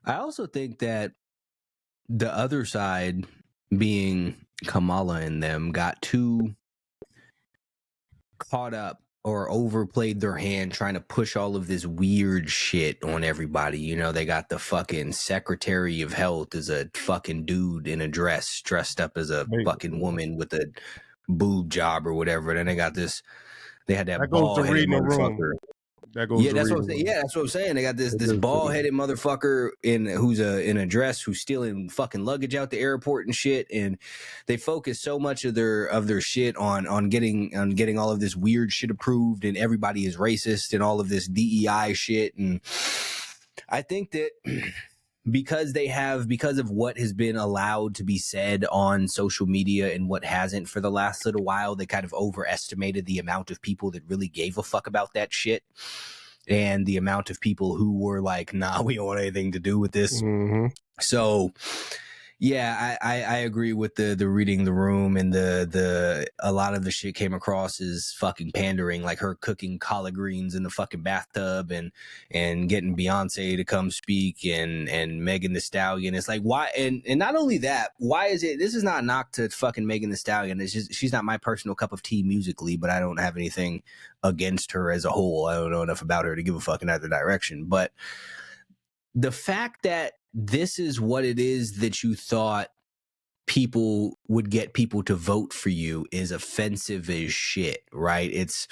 [SPEAKER 2] I also think that the other side, being Kamala and them, got too caught up or overplayed their hand trying to push all of this weird shit on everybody. They got the fucking Secretary of Health as a fucking dude in a dress dressed up as a fucking woman with a boob job or whatever. And then they got this, they had that bald-headed motherfucker. That's what I'm saying. Yeah, that's what I'm saying. They got this bald-headed motherfucker who's in a dress who's stealing fucking luggage out the airport and shit. And they focus so much of their shit on getting all of this weird shit approved, and everybody is racist and all of this DEI shit. And I think that because of what has been allowed to be said on social media and what hasn't for the last little while, they kind of overestimated the amount of people that really gave a fuck about that shit, and the amount of people who were like, nah, we don't want anything to do with this.
[SPEAKER 1] Mm-hmm.
[SPEAKER 2] So Yeah, I agree with the reading the room, and the a lot of the shit came across as fucking pandering, like her cooking collard greens in the fucking bathtub and getting Beyonce to come speak and Megan Thee Stallion. It's like, why? And not only that, why is it? This is not a knock to fucking Megan Thee Stallion. It's just she's not my personal cup of tea musically, but I don't have anything against her as a whole. I don't know enough about her to give a fuck in either direction, but the fact that this is what it is that you thought people would get people to vote for you is offensive as shit, right? It's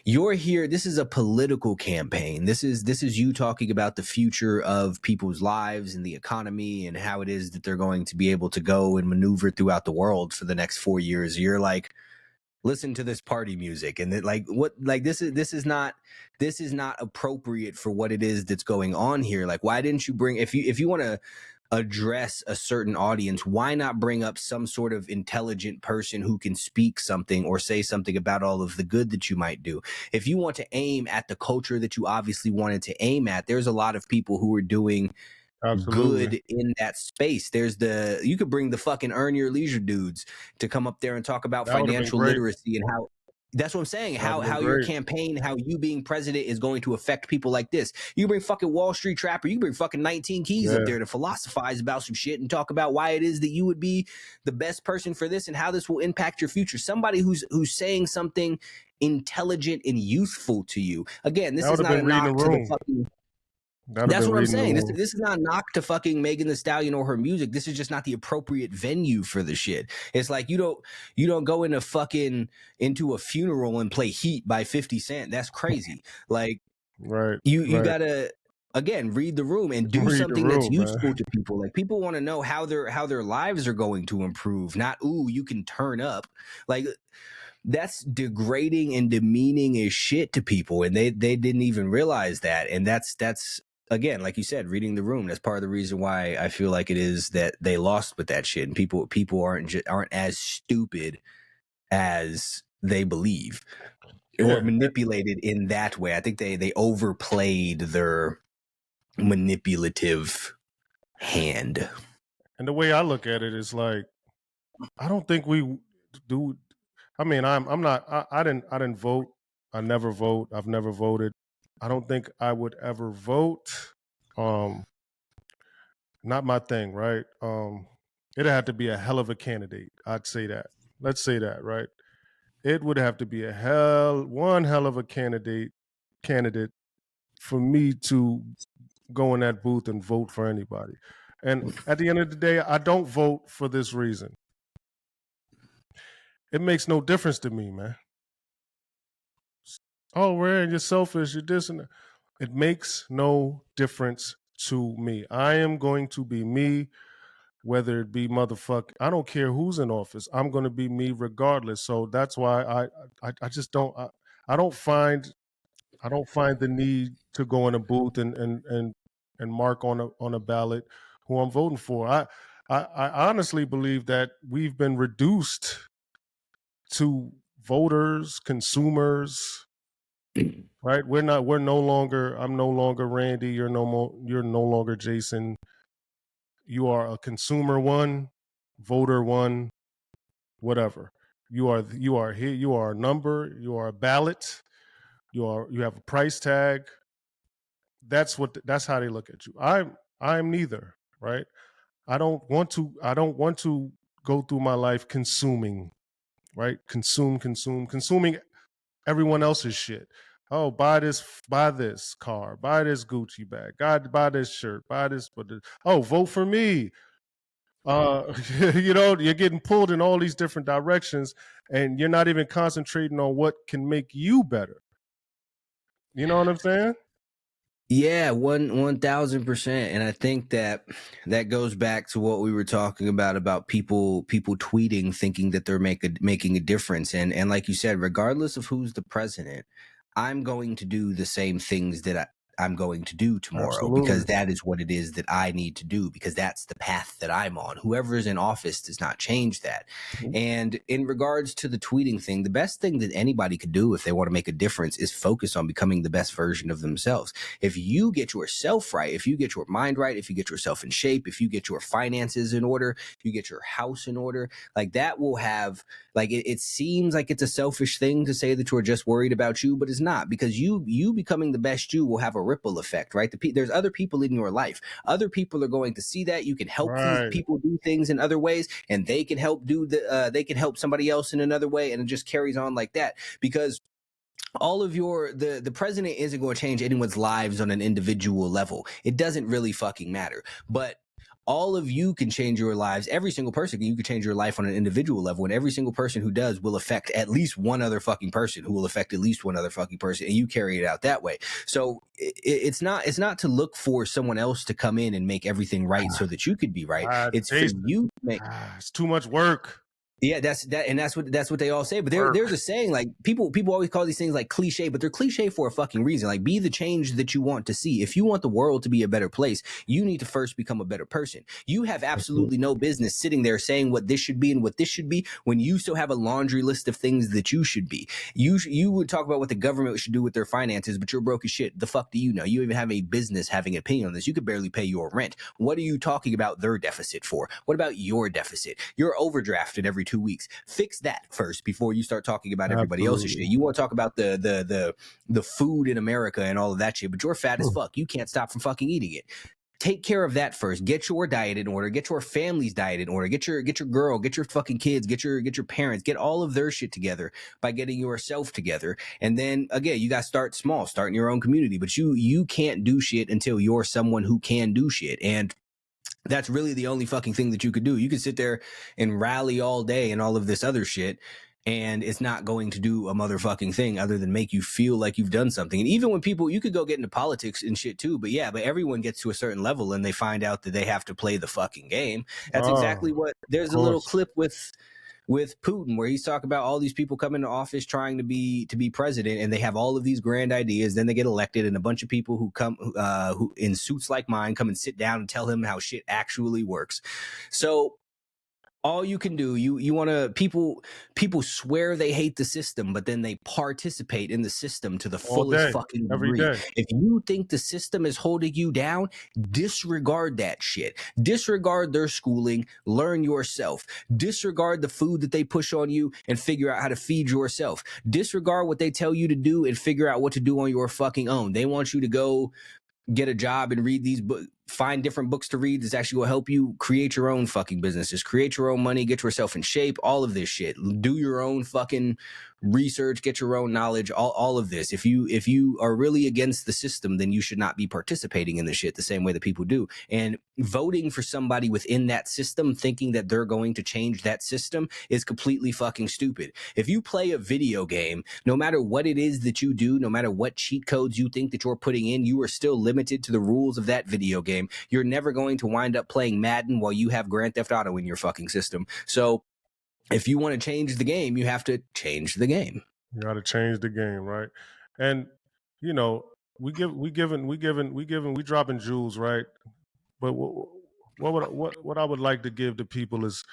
[SPEAKER 2] you're here, this is a political campaign. This is you talking about the future of people's lives and the economy and how it is that they're going to be able to go and maneuver throughout the world for the next 4 years. You're like, listen to this party music, and like what, like this is not appropriate for what it is that's going on here. Like, why didn't you bring, if you want to address a certain audience, why not bring up some sort of intelligent person who can speak something or say something about all of the good that you might do? If you want to aim at the culture that you obviously wanted to aim at, there's a lot of people who are doing good in that space. There's you could bring the fucking Earn Your Leisure dudes to come up there and talk about financial literacy and how, that's what I'm saying, how your campaign, how you being president is going to affect people like this. You bring fucking Wall Street Trapper, you bring fucking 19 Keys up there to philosophize about some shit and talk about why it is that you would be the best person for this and how this will impact your future. Somebody who's saying something intelligent and useful to you. Again, this is not a knock to the fucking... That's what I'm saying. This is not a knock to fucking Megan Thee Stallion or her music. This is just not the appropriate venue for the shit. It's like you don't go into a funeral and play Heat by 50 Cent. That's crazy. Like, you gotta, again, read the room and do something that's useful to people. Like, people want to know how their lives are going to improve, not, ooh, you can turn up. Like, that's degrading and demeaning as shit to people, and they didn't even realize that. And that's again, like you said, reading the room. That's part of the reason why I feel like it is that they lost with that shit, and people aren't as stupid as they believe or manipulated in that way. I think they overplayed their manipulative hand.
[SPEAKER 1] And the way I look at it is like, I don't think we do. I mean, I'm not. I didn't vote. I never vote. I've never voted. I don't think I would ever vote. Not my thing, right? It'd have to be a hell of a candidate. I'd say that. Let's say that, right? It would have to be one hell of a candidate for me to go in that booth and vote for anybody. And at the end of the day, I don't vote for this reason. It makes no difference to me, man. Oh, Rand, you're selfish, you're this and that. It makes no difference to me. I am going to be me, whether it be motherfucker. I don't care who's in office. I'm going to be me regardless. So that's why I just don't. I don't find the need to go in a booth and mark on a ballot who I'm voting for. I honestly believe that we've been reduced to voters, consumers, right? I'm no longer Randy, you're no longer Jason. You are a consumer one, voter one, whatever. You are here, you are a number, you are a ballot, you have a price tag. That's how they look at you. I'm neither, right? I don't want to go through my life consuming, right? Consuming everyone else's shit. Oh, buy this car, buy this Gucci bag, God, buy this shirt, buy this. Oh, vote for me. You're getting pulled in all these different directions, and you're not even concentrating on what can make you better. You know what I'm saying?
[SPEAKER 2] Yeah, 1,000%. And I think that goes back to what we were talking about people tweeting, thinking that they're making a difference. And like you said, regardless of who's the president, I'm going to do the same things that I'm going to do tomorrow,
[SPEAKER 1] Absolutely.
[SPEAKER 2] because that is what it is that I need to do, because that's the path that I'm on. Whoever's in office does not change that. And in regards to the tweeting thing, the best thing that anybody could do if they want to make a difference is focus on becoming the best version of themselves. If you get yourself right, if you get your mind right, if you get yourself in shape, if you get your finances in order, you get your house in order, like that will have, like, it seems like it's a selfish thing to say that you're just worried about you, but it's not, because you becoming the best you will have a ripple effect, right? There's other people in your life. Other people are going to see that. You can help these people do things in other ways, and they can help they can help somebody else in another way, and it just carries on like that. Because all of the president isn't going to change anyone's lives on an individual level. It doesn't really fucking matter. But all of you can change your lives. Every single person, you can change your life on an individual level, and every single person who does will affect at least one other fucking person, who will affect at least one other fucking person, and you carry it out that way. So it's not to look for someone else to come in and make everything right so that you could be right. It's for you to make.
[SPEAKER 1] It's too much work.
[SPEAKER 2] Yeah, that's what they all say. But there's a saying, like, people always call these things like cliche, but they're cliche for a fucking reason. Like, be the change that you want to see. If you want the world to be a better place, you need to first become a better person. You have absolutely no business sitting there saying what this should be and what this should be when you still have a laundry list of things that you should be. You would talk about what the government should do with their finances, but you're broke as shit. The fuck do you know? You even have a business having an opinion on this. You could barely pay your rent. What are you talking about their deficit for? What about your deficit? You're overdrafted every 2 weeks. Fix that first before you start talking about everybody else's shit. You want to talk about the food in America and all of that shit, but you're fat as fuck. You can't stop from fucking eating it. Take care of that first. Get your diet in order. Get your family's diet in order. Get your girl. Get your fucking kids. Get your parents. Get all of their shit together by getting yourself together. And then again, you got to start small. Start in your own community. But you can't do shit until you're someone who can do shit. And that's really the only fucking thing that you could do. You could sit there and rally all day and all of this other shit, and it's not going to do a motherfucking thing other than make you feel like you've done something. And even when people, you could go get into politics and shit too, but everyone gets to a certain level and they find out that they have to play the fucking game. That's exactly what, there's a little clip with Putin where he's talking about all these people coming to office trying to be president, and they have all of these grand ideas. Then they get elected, and a bunch of people who come who in suits like mine come and sit down and tell him how shit actually works. So all you can do, you want to, people swear they hate the system, but then they participate in the system to the fullest fucking degree. If you think the system is holding you down, disregard that shit. Disregard their schooling, learn yourself. Disregard the food that they push on you and figure out how to feed yourself. Disregard what they tell you to do and figure out what to do on your fucking own. They want you to go get a job and read these books, find different books to read that's actually will help you create your own fucking businesses, create your own money, get yourself in shape, all of this shit. Do your own fucking research, get your own knowledge, all of this. If you are really against the system, then you should not be participating in the shit the same way that people do. And voting for somebody within that system, thinking that they're going to change that system, is completely fucking stupid. If you play a video game, no matter what it is that you do, no matter what cheat codes you think that you're putting in, you are still limited to the rules of that video game. You're never going to wind up playing Madden while you have Grand Theft Auto in your fucking system. So if you want to change the game, you have to change the game.
[SPEAKER 1] You got to change the game, right? And we dropping jewels, right? But what I would like to give to people is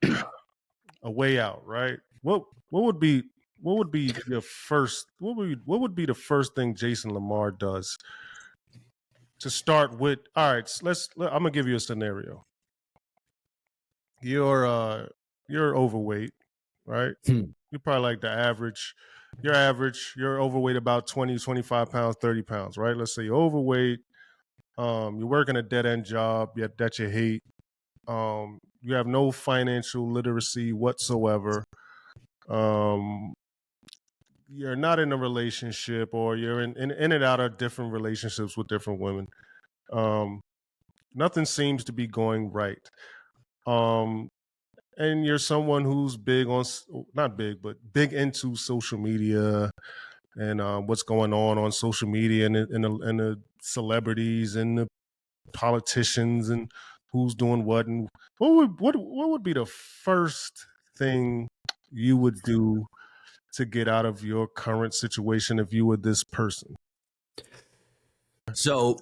[SPEAKER 1] a way out, right? What would be your first? What would be the first thing Jason Lamar does to start with? All right, I'm gonna give you a scenario. You're overweight, right? You're probably like the average. You're average. You're overweight about 20, 25 pounds, 30 pounds, right? Let's say you're overweight. You're working a dead end job that you hate. You have no financial literacy whatsoever. You're not in a relationship, or you're in and out of different relationships with different women. Nothing seems to be going right. And you're someone who's not big, but big into social media and what's going on social media and the celebrities and the politicians and who's doing what. And what would be the first thing you would do to get out of your current situation if you were this person?
[SPEAKER 2] So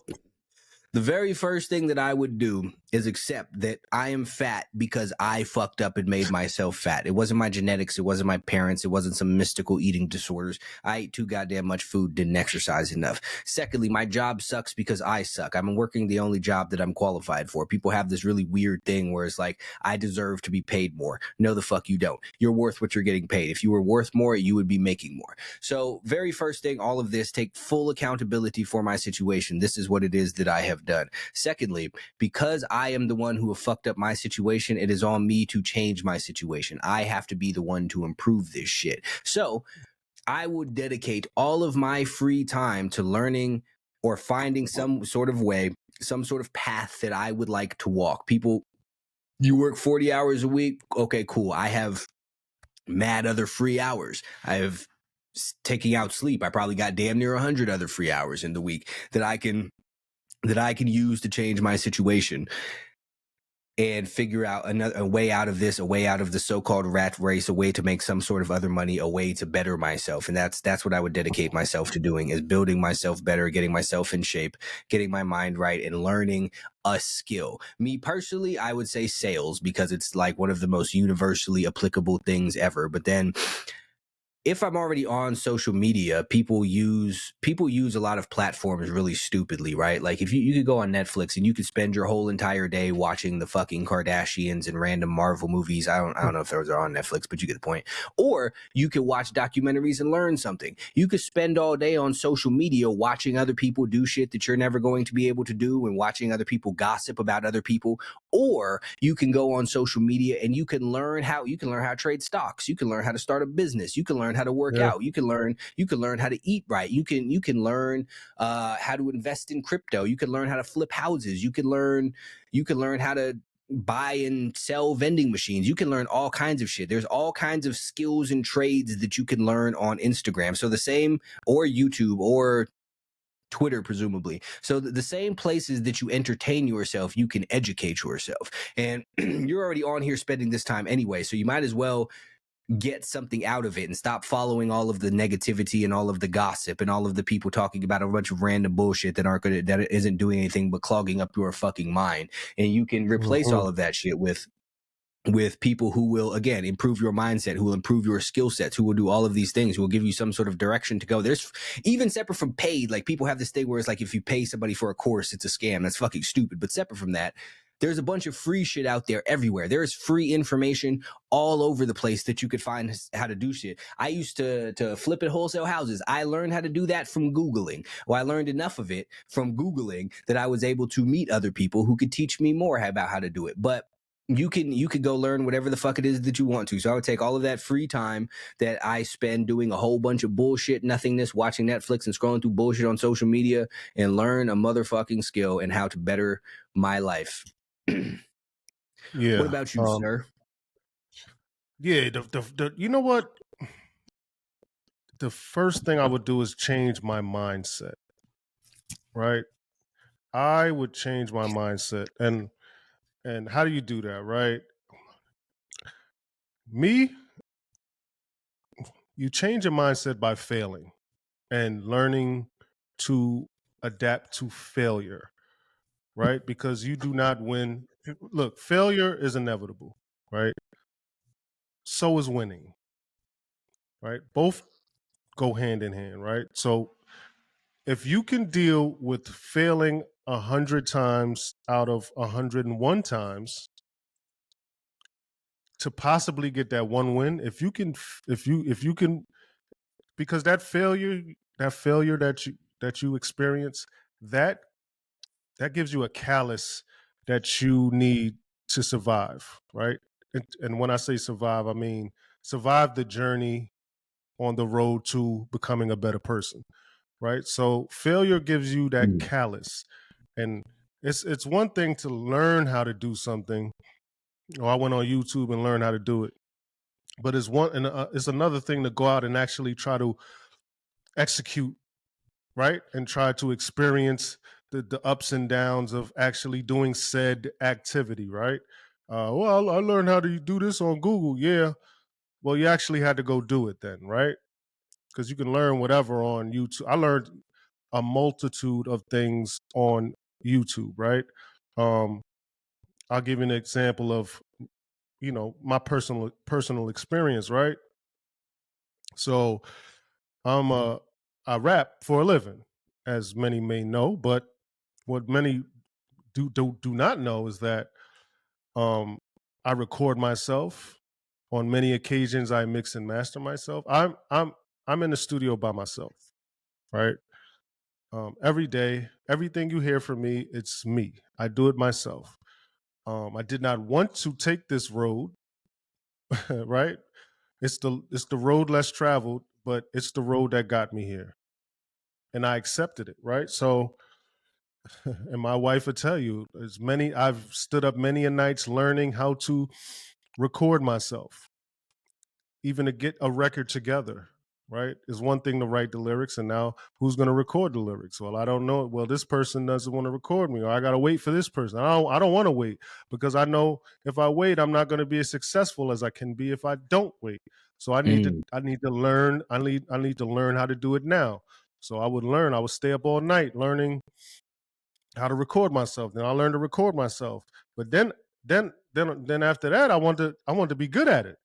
[SPEAKER 2] the very first thing that I would do is accept that I am fat because I fucked up and made myself fat. It wasn't my genetics. It wasn't my parents. It wasn't some mystical eating disorders. I ate too goddamn much food, didn't exercise enough. Secondly, my job sucks because I suck. I'm working the only job that I'm qualified for. People have this really weird thing where it's like, I deserve to be paid more. No, the fuck you don't. You're worth what you're getting paid. If you were worth more, you would be making more. So very first thing, all of this, take full accountability for my situation. This is what it is that I have done. Secondly, because I am the one who have fucked up my situation, it is on me to change my situation. I have to be the one to improve this shit. So I would dedicate all of my free time to learning or finding some sort of way, some sort of path that I would like to walk. People, you work 40 hours a week. Okay, cool. I have mad other free hours. I have taking out sleep. I probably got damn near 100 other free hours in the week that I can use to change my situation and figure out a way out of this, a way out of the so-called rat race, a way to make some sort of other money, a way to better myself. And that's what I would dedicate myself to doing, is building myself better, getting myself in shape, getting my mind right, and learning a skill. Me personally, I would say sales, because it's like one of the most universally applicable things ever. But then if I'm already on social media, people use a lot of platforms really stupidly, right? Like if you could go on Netflix and you could spend your whole entire day watching the fucking Kardashians and random Marvel movies. I don't know if those are on Netflix, but you get the point. Or you could watch documentaries and learn something. You could spend all day on social media watching other people do shit that you're never going to be able to do, and watching other people gossip about other people. Or you can go on social media and you can learn how to trade stocks. You can learn how to start a business. You can learn how to work out. You can learn how to eat right. You can learn how to invest in crypto. You can learn how to flip houses. You can learn how to buy and sell vending machines. You can learn all kinds of shit. There's all kinds of skills and trades that you can learn on Instagram. So the same, or YouTube, or Twitter, presumably. So the same places that you entertain yourself, you can educate yourself. And you're already on here spending this time anyway, so you might as well get something out of it and stop following all of the negativity and all of the gossip and all of the people talking about a bunch of random bullshit that isn't doing anything but clogging up your fucking mind. And you can replace all of that shit with people who will, again, improve your mindset, who will improve your skill sets, who will do all of these things, who will give you some sort of direction to go. There's even separate from paid, like people have this thing where it's like, if you pay somebody for a course, it's a scam. That's fucking stupid. But separate from that, there's a bunch of free shit out there everywhere. There is free information all over the place that you could find how to do shit. I used to flip at wholesale houses. I learned how to do that from Googling. Well, I learned enough of it from Googling that I was able to meet other people who could teach me more about how to do it. But you could go learn whatever the fuck it is that you want to. So I would take all of that free time that I spend doing a whole bunch of bullshit nothingness, watching Netflix and scrolling through bullshit on social media, and learn a motherfucking skill and how to better my life.
[SPEAKER 1] Yeah.
[SPEAKER 2] What about you, sir?
[SPEAKER 1] Yeah, you know what? The first thing I would do is change my mindset. Right? I would change my mindset. And how do you do that, right? Me, you change your mindset by failing and learning to adapt to failure, right? Because you do not win. Look, failure is inevitable, right? So is winning, right? Both go hand in hand, right? So if you can deal with failing 100 times out of 101 times to possibly get that one win, if you can, because that failure that you experience, that gives you a callus that you need to survive, right? And when I say survive, I mean survive the journey on the road to becoming a better person, right? So failure gives you that callus, and it's one thing to learn how to do something. Oh, I went on YouTube and learned how to do it, but it's another thing to go out and actually try to execute, right? And try to experience the ups and downs of actually doing said activity, right? Well, I learned how to do this on Google. Yeah. Well, you actually had to go do it then, right? Because you can learn whatever on YouTube. I learned a multitude of things on YouTube, right? I'll give you an example of, my personal experience, right? So I rap for a living, as many may know, but what many do not know is that um I record myself. On many occasions I mix and master myself. I'm in the studio by myself, right? Every day, everything you hear from me, it's me. I do it myself. I did not want to take this road, right? It's the road less traveled, but it's the road that got me here, and I accepted it, right? So, and my wife would tell you, I've stood up many a nights learning how to record myself, even to get a record together, right? Is one thing to write the lyrics, and now who's going to record the lyrics? Well, I don't know. Well, this person doesn't want to record me, or I got to wait for this person. I don't want to wait, because I know if I wait, I'm not going to be as successful as I can be if I don't wait. So I need to learn. I need to learn how to do it now. So I would stay up all night learning how to record myself. Then I learned to record myself. But then after that, I want to be good at it.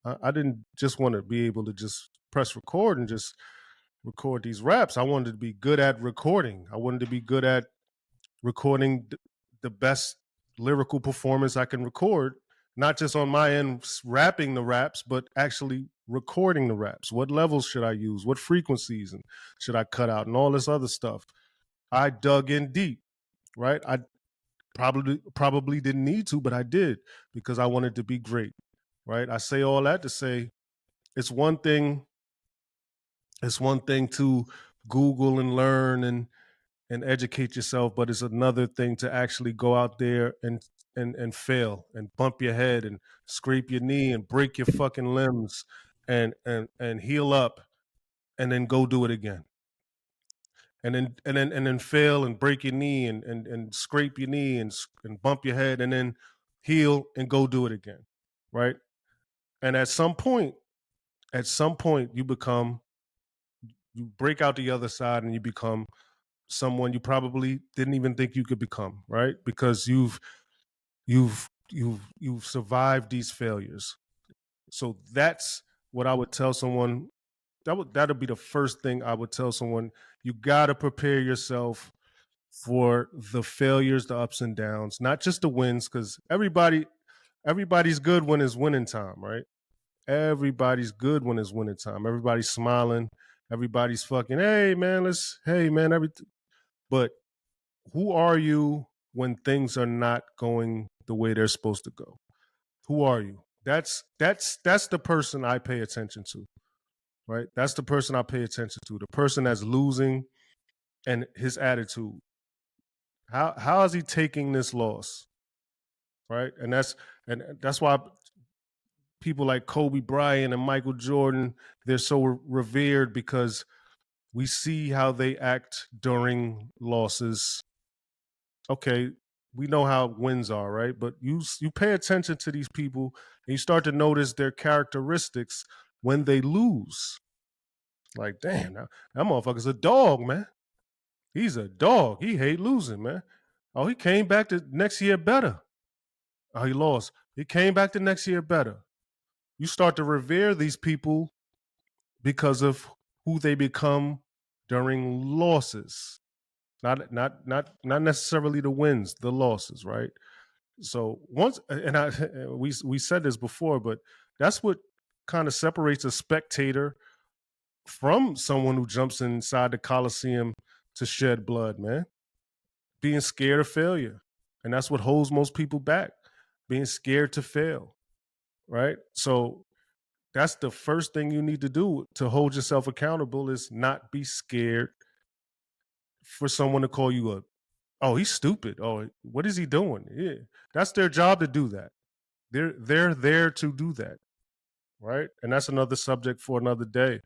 [SPEAKER 1] I didn't just want to be able to just press record and just record these raps. I wanted to be good at recording. I wanted to be good at recording the best lyrical performance I can record, not just on my end rapping the raps, but actually recording the raps. What levels should I use? What frequencies and should I cut out, and all this other stuff? I dug in deep, right? I probably didn't need to, but I did, because I wanted to be great, right? I say all that to say it's one thing to Google and learn and educate yourself, but it's another thing to actually go out there and fail and bump your head and scrape your knee and break your fucking limbs and heal up, and then go do it again. And then fail and break your knee and scrape your knee and bump your head, and then heal and go do it again. Right? And at some point you break out the other side, and you become someone you probably didn't even think you could become, right? Because you've survived these failures. So that's what I would tell someone. That'll be the first thing I would tell someone. You got to prepare yourself for the failures, the ups and downs, not just the wins, because everybody's good when it's winning time, right? Everybody's good when it's winning time. Everybody's smiling. Everybody's fucking, hey man, everything. But who are you when things are not going the way they're supposed to go? Who are you? That's the person I pay attention to, right? That's the person I pay attention to. The person that's losing, and his attitude. How is he taking this loss, right? And that's why people like Kobe Bryant and Michael Jordan, they're so revered, because we see how they act during losses. Okay, we know how wins are, right? But you pay attention to these people, and you start to notice their characteristics when they lose. Like, damn, that motherfucker's a dog, man. He's a dog. He hate losing, man. Oh, he came back the next year better. Oh, he lost. He came back the next year better. You start to revere these people because of who they become during losses. Not necessarily the wins, the losses, right? So once, and we said this before, but that's what kind of separates a spectator from someone who jumps inside the Coliseum to shed blood, man. Being scared of failure. And that's what holds most people back. Being scared to fail. Right? So that's the first thing you need to do to hold yourself accountable, is not be scared for someone to call you oh, he's stupid. Oh, what is he doing? Yeah. That's their job to do that. They're there to do that. Right? And that's another subject for another day.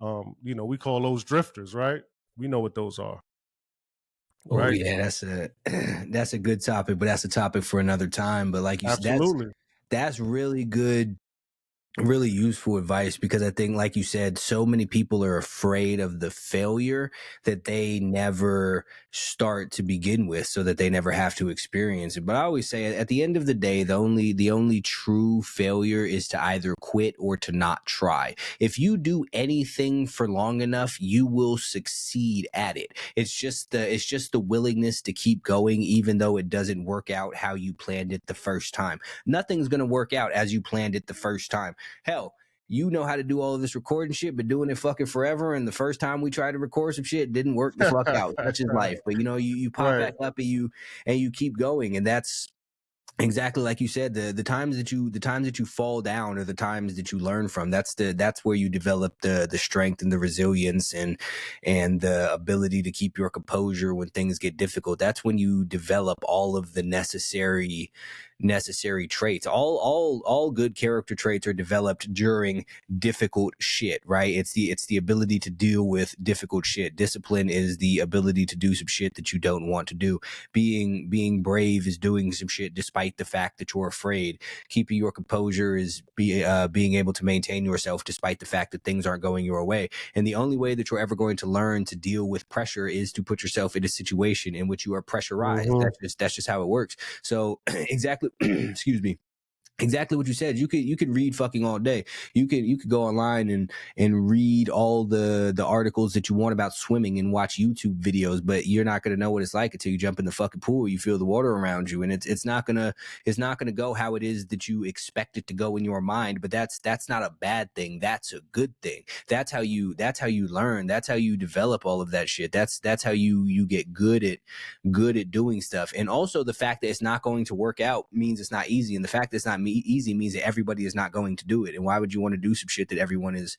[SPEAKER 1] We call those drifters, right? We know what those are.
[SPEAKER 2] Oh
[SPEAKER 1] Right?
[SPEAKER 2] yeah, that's a good topic, but that's a topic for another time. But like you said,
[SPEAKER 1] Absolutely.
[SPEAKER 2] that's really good Really useful advice, because I think, like you said, so many people are afraid of the failure that they never start to begin with, so that they never have to experience it. But I always say, at the end of the day, the only true failure is to either quit or to not try. If you do anything for long enough, you will succeed at it. It's just the willingness to keep going, even though it doesn't work out how you planned it the first time. Nothing's going to work out as you planned it the first time. Hell, you know how to do all of this recording shit, but doing it fucking forever. And the first time we tried to record some shit, didn't work the fuck out. Such is life. But you pop
[SPEAKER 1] Right.
[SPEAKER 2] back up, and you keep going, and that's exactly like you said. The times that you fall down are the times that you learn from. That's where you develop the strength and the resilience, and the ability to keep your composure when things get difficult. That's when you develop all of the necessary traits. All good character traits are developed during difficult shit, right? It's the ability to deal with difficult shit. Discipline is the ability to do some shit that you don't want to do. Being brave is doing some shit despite the fact that you're afraid. Keeping your composure is being able to maintain yourself despite the fact that things aren't going your way. And the only way that you're ever going to learn to deal with pressure is to put yourself in a situation in which you are pressurized.
[SPEAKER 1] Mm-hmm.
[SPEAKER 2] That's just how it works. So exactly, excuse me, exactly what you said. You could read fucking all day. You could go online and read all the articles that you want about swimming and watch YouTube videos, but you're not going to know what it's like until you jump in the fucking pool. You feel the water around you, and it's not gonna go how it is that you expect it to go in your mind. But that's not a bad thing. That's a good thing. That's how you learn. That's how you develop all of that shit. That's how you get good at doing stuff. And also, the fact that it's not going to work out means it's not easy, and the fact that it's not easy means that everybody is not going to do it. And why would you want to do some shit that everyone is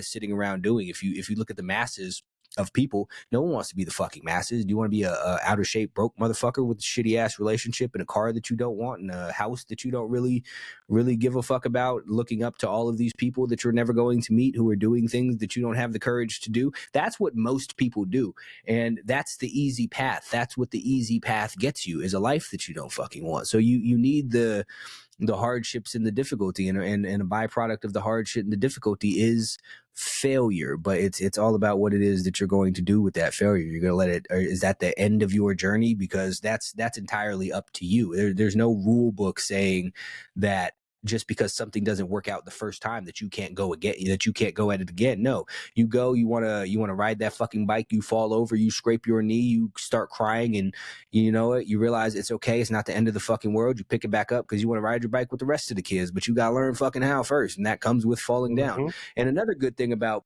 [SPEAKER 2] sitting around doing? If you look at the masses of people, no one wants to be the fucking masses. Do you want to be a out of shape broke motherfucker with a shitty ass relationship and a car that you don't want and a house that you don't really give a fuck about, looking up to all of these people that you're never going to meet who are doing things that you don't have the courage to do? That's what most people do. And that's the easy path. That's what the easy path gets you, is a life that you don't fucking want. So you need the hardships and the difficulty, and a byproduct of the hardship and the difficulty is failure. But it's all about what it is that you're going to do with that failure. You're going to let it, or is that the end of your journey? Because that's entirely up to you. There's no rule book saying that just because something doesn't work out the first time that you can't go again, that you can't go at it again. No, you want to ride that fucking bike, you fall over, you scrape your knee, you start crying, and you know it, you realize it's okay, it's not the end of the fucking world. You pick it back up because you want to ride your bike with the rest of the kids, but you got to learn fucking how first, and that comes with falling down.
[SPEAKER 1] Mm-hmm.
[SPEAKER 2] And another good thing about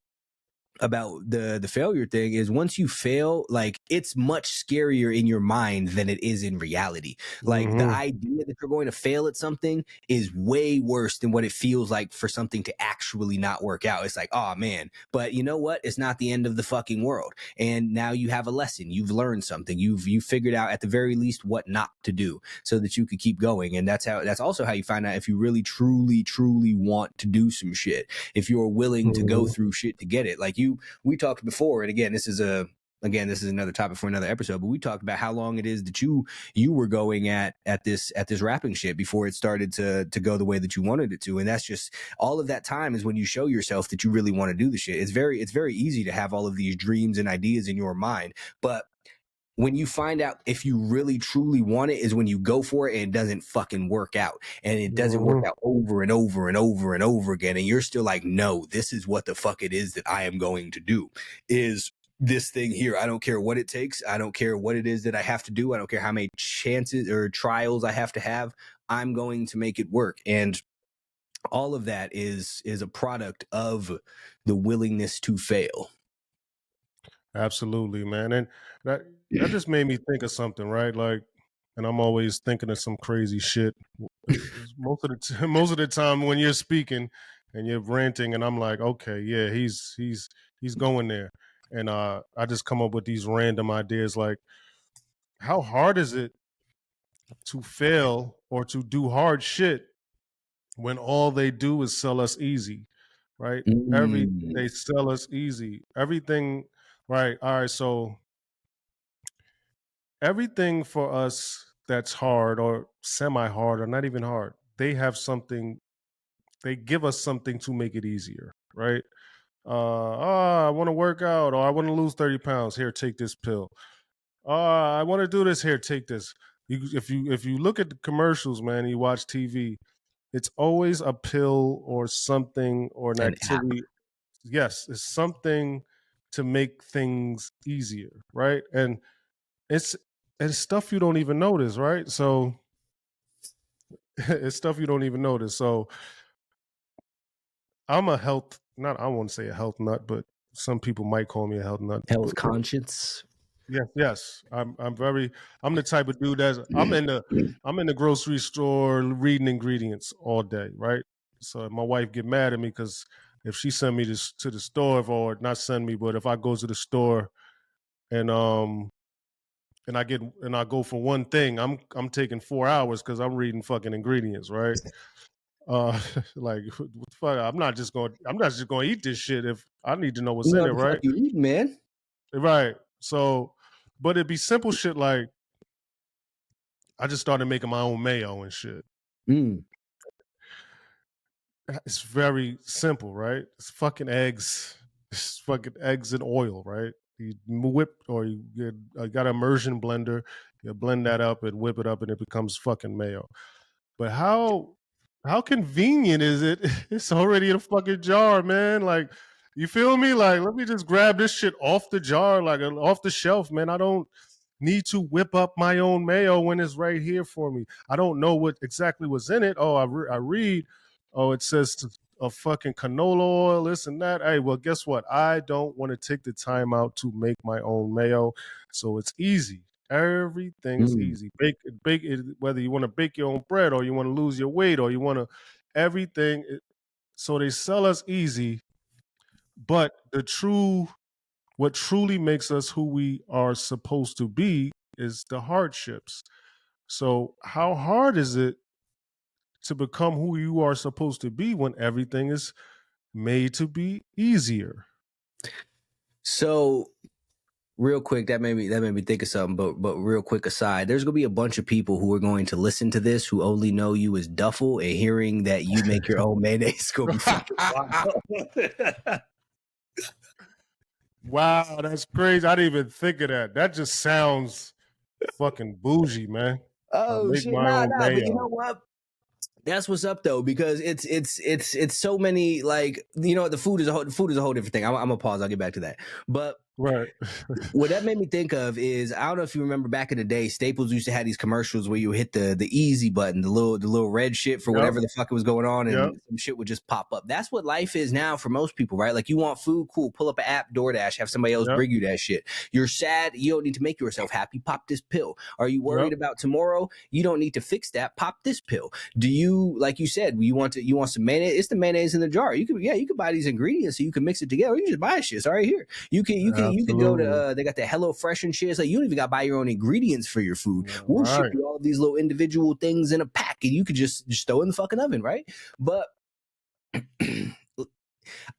[SPEAKER 2] the failure thing is, once you fail, like, it's much scarier in your mind than it is in reality. Like, the
[SPEAKER 1] Mm-hmm.
[SPEAKER 2] idea that you're going to fail at something is way worse than what it feels like for something to actually not work out. It's like, oh man, but you know what, it's not the end of the fucking world, and now you have a lesson, you've learned something, you've figured out at the very least what not to do, so that you could keep going. And that's also how you find out if you really truly want to do some shit, if you're willing to go
[SPEAKER 1] Mm-hmm.
[SPEAKER 2] through shit to get it. Like, we talked before, and again, this is another topic for another episode, but we talked about how long it is that you were going at this rapping shit before it started to go the way that you wanted it to. And that's just, all of that time is when you show yourself that you really want to do the shit. It's very easy to have all of these dreams and ideas in your mind, but when you find out if you really truly want it is when you go for it and it doesn't fucking work out, and it doesn't work
[SPEAKER 1] Mm-hmm.
[SPEAKER 2] out over and over and over and over again, and you're still like, no, this is what the fuck it is that I am going to do, is this thing here. I don't care what it takes, I don't care what it is that I have to do, I don't care how many chances or trials I have to have, I'm going to make it work. And all of that is a product of the willingness to fail.
[SPEAKER 1] Absolutely, man. And that just made me think of something, right? Like, and I'm always thinking of some crazy shit. Most of the most of the time when you're speaking and you're ranting, and I'm like, okay, yeah, he's going there, and I just come up with these random ideas, like, how hard is it to fail or to do hard shit when all they do is sell us easy, right?
[SPEAKER 2] Mm.
[SPEAKER 1] They sell us easy. Everything, right? All right, so everything for us that's hard or semi hard or not even hard, they have something they give us something to make it easier, right? I want to work out, or I want to lose 30 pounds. Here, take this pill. I want to do this. Here, take this. If you look at the commercials, man, you watch TV, it's always a pill or something or an
[SPEAKER 2] An app.
[SPEAKER 1] activity. Yes, it's something to make things easier, right? And it's it's stuff you don't even notice, right? So it's stuff you don't even notice. So I'm a health not I won't say a health nut, but some people might call me a health nut.
[SPEAKER 2] Health conscience.
[SPEAKER 1] Yes. I'm the type of dude that's I'm in the grocery store reading ingredients all day, right? So my wife get mad at me because if she send me to the store, or not send me, but if I go to the store and I go for one thing, I'm taking 4 hours because I'm reading fucking ingredients, right? Like what the fuck? I'm not just going to eat this shit if I need to know what's
[SPEAKER 2] You know
[SPEAKER 1] in
[SPEAKER 2] what
[SPEAKER 1] it,
[SPEAKER 2] the fuck
[SPEAKER 1] right?
[SPEAKER 2] you eating, man?
[SPEAKER 1] Right. So, but it'd be simple shit like I just started making my own mayo and shit.
[SPEAKER 2] Mm.
[SPEAKER 1] It's very simple, right? It's fucking eggs. It's fucking eggs and oil, right? You whip, or you got an immersion blender. You blend that up and whip it up, and it becomes fucking mayo. But how convenient is it? It's already in a fucking jar, man. Like, you feel me? Like, let me just grab this shit off the jar, like off the shelf, man. I don't need to whip up my own mayo when it's right here for me. I don't know what exactly was in it. Oh, I read. Oh, it says a fucking canola oil, this and that. Hey, well, guess what? I don't want to take the time out to make my own mayo, so it's easy. Everything's
[SPEAKER 2] Mm.
[SPEAKER 1] easy. Bake it, whether you want to bake your own bread, or you want to lose your weight, or you want to everything. So they sell us easy, but what truly makes us who we are supposed to be is the hardships. So how hard is it to become who you are supposed to be when everything is made to be easier?
[SPEAKER 2] So real quick, that made me think of something. But real quick aside, there's gonna be a bunch of people who are going to listen to this who only know you as Duffel, and hearing that you make your own mayonnaise is gonna be fucking wild.
[SPEAKER 1] Wow, that's crazy. I didn't even think of that. That just sounds fucking bougie, man. I
[SPEAKER 2] Oh
[SPEAKER 1] make
[SPEAKER 2] shit,
[SPEAKER 1] my own
[SPEAKER 2] nah. But you know
[SPEAKER 1] mayo.
[SPEAKER 2] what? That's what's up though, because it's so many, like, you know, the food is a whole different thing. I'm gonna pause. I'll get back to that. But
[SPEAKER 1] Right.
[SPEAKER 2] what that made me think of is, I don't know if you remember back in the day, Staples used to have these commercials where you hit the easy button, the little red shit for
[SPEAKER 1] Yep.
[SPEAKER 2] whatever the fuck was going on,
[SPEAKER 1] Yep.
[SPEAKER 2] and some shit would just pop up. That's what life is now for most people, right? Like, you want food, cool, pull up an app, DoorDash, have somebody else
[SPEAKER 1] Yep.
[SPEAKER 2] bring you that shit. You're sad, you don't need to make yourself happy, pop this pill. Are you worried
[SPEAKER 1] Yep.
[SPEAKER 2] about tomorrow? You don't need to fix that, pop this pill. Do you, like you said, you want some mayonnaise? It's the mayonnaise in the jar. You can buy these ingredients so you can mix it together. You just buy shit. It's right here. You can go
[SPEAKER 1] Absolutely.
[SPEAKER 2] to they got the Hello Fresh and shit. It's like, you don't even got to buy your own ingredients for your food. We'll ship
[SPEAKER 1] Right.
[SPEAKER 2] you all these little individual things in a pack, and you could just throw in the fucking oven, right? But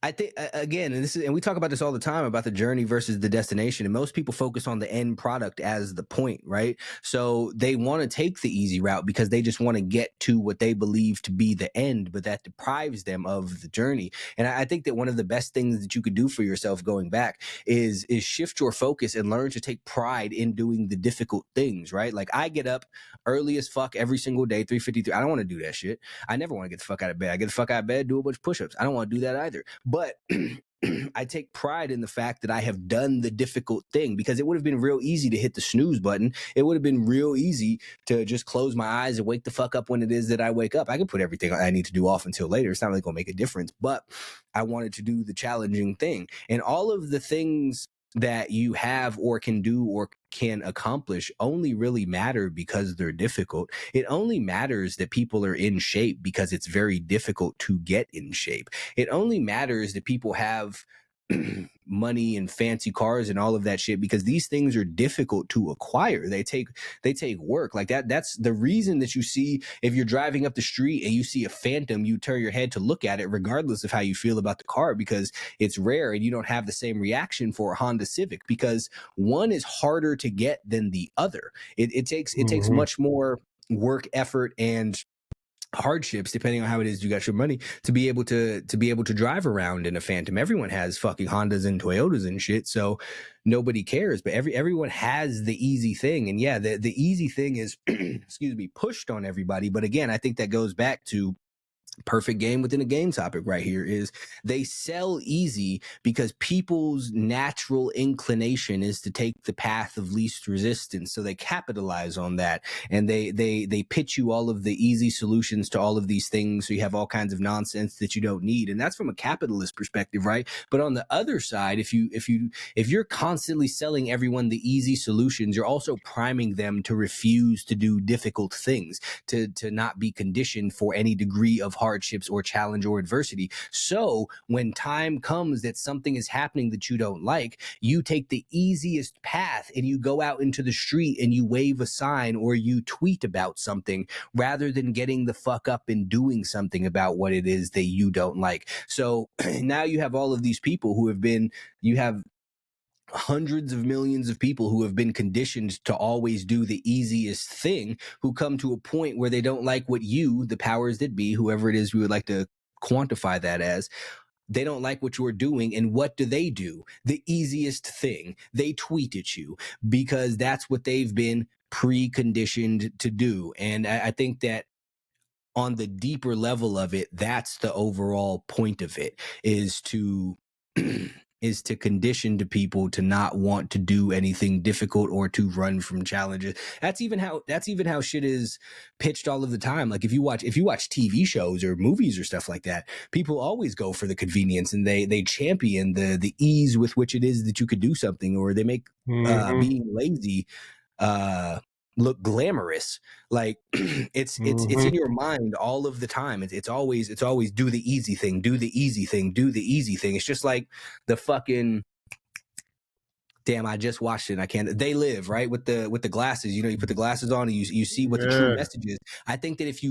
[SPEAKER 2] I think, again, and we talk about this all the time about the journey versus the destination, and most people focus on the end product as the point, right? So they want to take the easy route because they just want to get to what they believe to be the end, but that deprives them of the journey. And I think that one of the best things that you could do for yourself going back is shift your focus and learn to take pride in doing the difficult things, right? Like, I get up early as fuck every single day, 3:53. I don't want to do that shit. I never want to get the fuck out of bed. I get the fuck out of bed, do a bunch of push-ups. I don't want to do that either. But I take pride in the fact that I have done the difficult thing, because it would have been real easy to hit the snooze button. It would have been real easy to just close my eyes and wake the fuck up when it is that I wake up. I can put everything I need to do off until later. It's not really going to make a difference, but I wanted to do the challenging thing. And all of the things that you have or can do or can accomplish only really matter because they're difficult. It only matters that people are in shape because it's very difficult to get in shape. It only matters that people have money and fancy cars and all of that shit because these things are difficult to acquire. They take work. Like that's the reason that you see, if you're driving up the street and you see a Phantom, you turn your head to look at it regardless of how you feel about the car, because it's rare, and you don't have the same reaction for a Honda Civic because one is harder to get than the other. It takes
[SPEAKER 1] Mhm.
[SPEAKER 2] much more work, effort, and hardships, depending on how it is you got your money, to be able to drive around in a Phantom. Everyone has fucking Hondas and Toyotas and shit, so nobody cares. But everyone has the easy thing, and yeah, the easy thing is excuse me, pushed on everybody. But again, I think that goes back to perfect game within a game topic right here is they sell easy because people's natural inclination is to take the path of least resistance, so they capitalize on that, and they pitch you all of the easy solutions to all of these things, so you have all kinds of nonsense that you don't need. And that's from a capitalist perspective, right? But on the other side, if you're constantly selling everyone the easy solutions, you're also priming them to refuse to do difficult things, to not be conditioned for any degree of hardships or challenge or adversity. So when time comes that something is happening that you don't like, you take the easiest path and you go out into the street and you wave a sign or you tweet about something rather than getting the fuck up and doing something about what it is that you don't like. So now you have all of these people who you have hundreds of millions of people who have been conditioned to always do the easiest thing, who come to a point where they don't like what you, the powers that be, whoever it is we would like to quantify that as, they don't like what you're doing. And what do? The easiest thing. They tweet at you because that's what they've been preconditioned to do. And I think that on the deeper level of it, that's the overall point of it, is to is to condition to people to not want to do anything difficult or to run from challenges. That's even how shit is pitched all of the time. Like if you watch TV shows or movies or stuff like that, people always go for the convenience, and they champion the ease with which it is that you could do something, or they make being lazy look glamorous. Like it's in your mind all of the time. It's always do the easy thing, do the easy thing, do the easy thing. It's just like the fucking damn, I just watched it and I can't. They Live, right? With the glasses, you put the glasses on and you see what the true message is. I think that if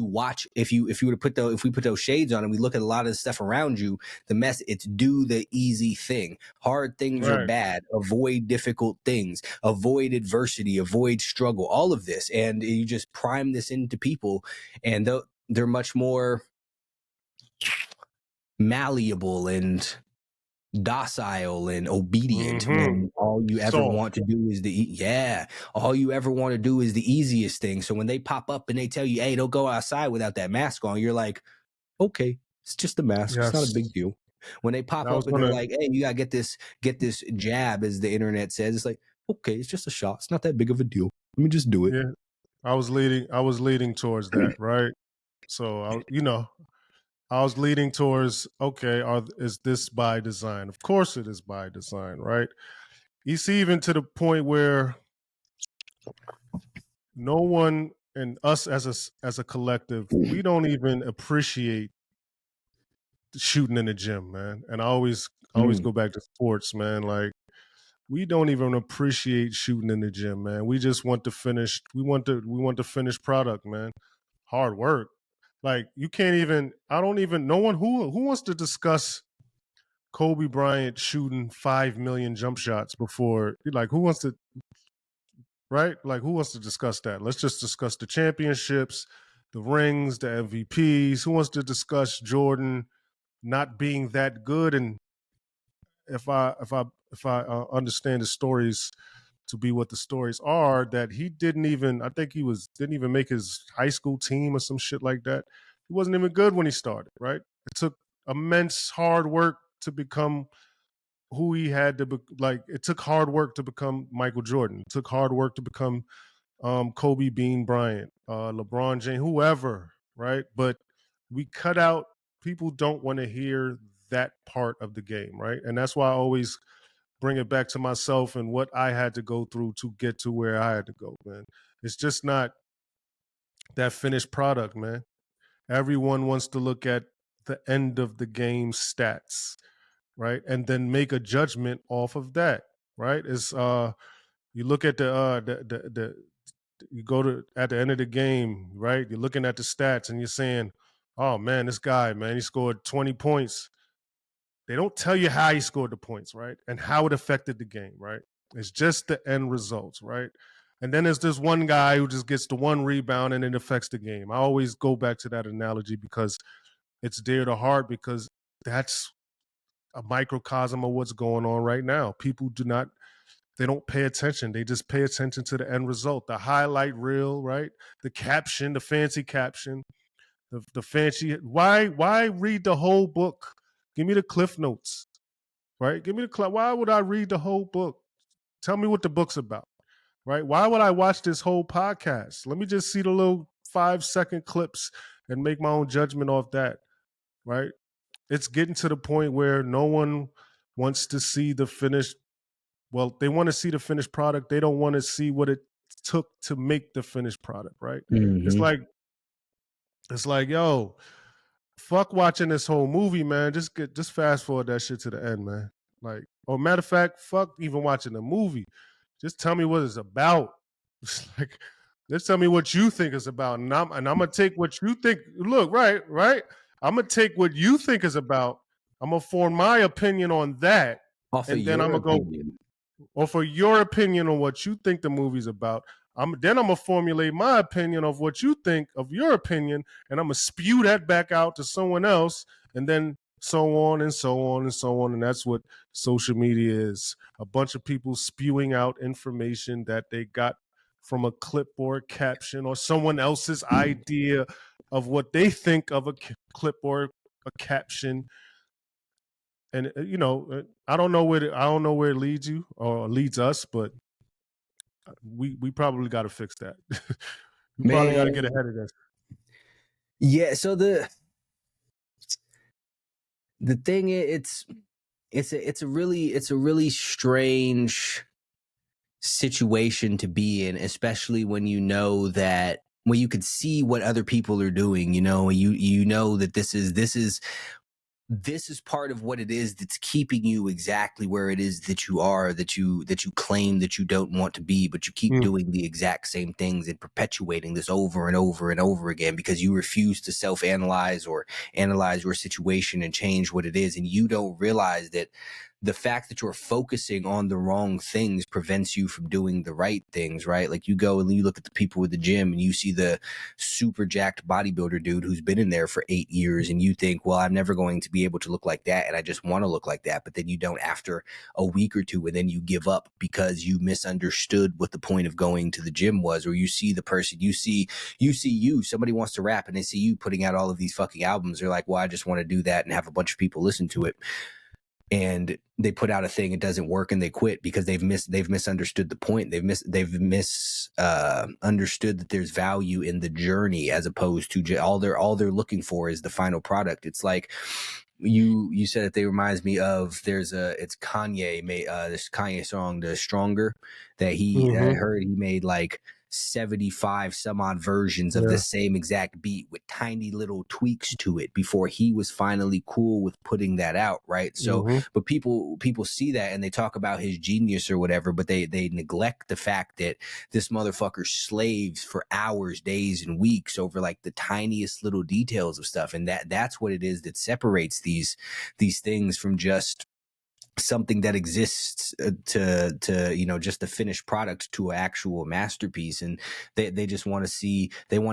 [SPEAKER 2] we put those shades on and we look at a lot of the stuff around you, it's do the easy thing. Hard things are bad. Avoid difficult things. Avoid adversity. Avoid struggle. All of this, and you just prime this into people, and they're much more malleable and docile and obedient when all you ever want to do is all you ever want to do is the easiest thing. So when they pop up and they tell you, hey, don't go outside without that mask on, you're like, okay, it's just a mask. It's not a big deal. When they pop up and they're like, hey, you gotta get this jab, as the internet says, it's like, okay, it's just a shot. It's not that big of a deal. Let me just do it.
[SPEAKER 1] Yeah, I was leading towards that, right? So I was leading towards, okay, is this by design? Of course it is by design, right? You see, even to the point where no one, and us as a collective, we don't even appreciate shooting in the gym, man. And I always go back to sports, man. Like, we don't even appreciate shooting in the gym, man. We just want the finished. We want the finished product, man. Hard work. Like, you can't even. I don't even. No one who wants to discuss Kobe Bryant shooting 5 million jump shots before. Like, who wants to? Right? Like, who wants to discuss that? Let's just discuss the championships, the rings, the MVPs. Who wants to discuss Jordan not being that good? And if I understand the stories to be what the stories are, that he didn't even, I think didn't even make his high school team or some shit like that. He wasn't even good when he started, right? It took immense hard work to become who he had to be. Like, it took hard work to become Michael Jordan. It took hard work to become Kobe Bean Bryant, LeBron James, whoever, right? But we cut out, people don't want to hear that part of the game, right? And that's why I always bring it back to myself and what I had to go through to get to where I had to go, man. It's just not that finished product, man. Everyone wants to look at the end of the game stats, right? And then make a judgment off of that, right? It's you look at the you go to at the end of the game, right? You're looking at the stats and you're saying, "Oh man, this guy, man, he scored 20 points." They don't tell you how he scored the points, right? And how it affected the game, right? It's just the end results, right? And then there's this one guy who just gets the one rebound and it affects the game. I always go back to that analogy because it's dear to heart, because that's a microcosm of what's going on right now. People they don't pay attention. They just pay attention to the end result, the highlight reel, right? The caption, the fancy caption, the fancy. Why read the whole book? Give me the cliff notes, right? Give me the cliff. Why would I read the whole book? Tell me what the book's about, right? Why would I watch this whole podcast? Let me just see the little 5-second clips and make my own judgment off that, right? It's getting to the point where no one wants to see the finished. Well, they want to see the finished product. They don't want to see what it took to make the finished product, right?
[SPEAKER 2] Mm-hmm.
[SPEAKER 1] It's like, yo, fuck watching this whole movie, man. Just fast forward that shit to the end, man. Like, or matter of fact, fuck even watching the movie. Just tell me what it's about. It's like, just tell me what you think it's about, and I'm gonna take what you think. Look, right. I'm gonna take what you think is about. I'm gonna form my opinion on that,
[SPEAKER 2] Off of
[SPEAKER 1] and then I'm
[SPEAKER 2] your
[SPEAKER 1] gonna go,
[SPEAKER 2] opinion.
[SPEAKER 1] or for your opinion on what you think the movie's about. Then I'm gonna formulate my opinion of what you think of your opinion, and I'm gonna spew that back out to someone else, and then so on and so on and so on. And that's what social media is: a bunch of people spewing out information that they got from a clipboard caption or someone else's idea of what they think of a clip or a caption. And I don't know where it leads you or leads us, but we probably got to fix that. We probably got to get ahead of this.
[SPEAKER 2] Yeah. So the thing is, it's a really strange situation to be in, especially when you know that, when you could see what other people are doing. You know that this is part of what it is that's keeping you exactly where it is that you are, that you claim that you don't want to be, but you keep doing the exact same things and perpetuating this over and over and over again because you refuse to self-analyze or analyze your situation and change what it is. And you don't realize that the fact that you're focusing on the wrong things prevents you from doing the right things, right? Like, you go and you look at the people with the gym and you see the super jacked bodybuilder dude who's been in there for 8 years, and you think, well, I'm never going to be able to look like that, and I just want to look like that. But then you don't after a week or two, and then you give up because you misunderstood what the point of going to the gym was. Or you see the person, you see somebody wants to rap and they see you putting out all of these fucking albums. They're like, well, I just want to do that and have a bunch of people listen to it. And they put out a thing, it doesn't work, and they quit because they've misunderstood the point. They've misunderstood that there's value in the journey, as opposed to all they're looking for is the final product. It's like you said it. They reminds me of it's Kanye made this Kanye song, The Stronger, that I heard he made like 75 some odd versions of the same exact beat with tiny little tweaks to it before he was finally cool with putting that out, right? So but people see that and they talk about his genius or whatever, but they neglect the fact that this motherfucker slaves for hours, days, and weeks over like the tiniest little details of stuff. And that's what it is that separates these things from just something that exists to just the finished product to an actual masterpiece. And they just want to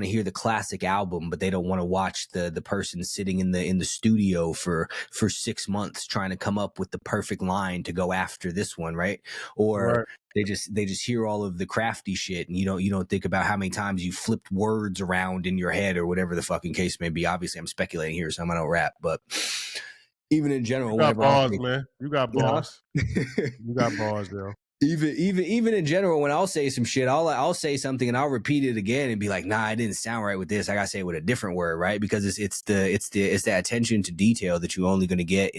[SPEAKER 2] hear the classic album, but they don't want to watch the person sitting in the studio for 6 months trying to come up with the perfect line to go after this one, right? Or they just hear all of the crafty shit, and you don't think about how many times you flipped words around in your head or whatever the fucking case may be. Obviously I'm speculating here, so I don't rap, but even in general,
[SPEAKER 1] you got bars, man. You got bars. You got bars, yo.
[SPEAKER 2] Even in general, when I'll say some shit, I'll say something and I'll repeat it again and be like, nah, it didn't sound right with this. I gotta say it with a different word, right? Because it's the attention to detail that you're only going to get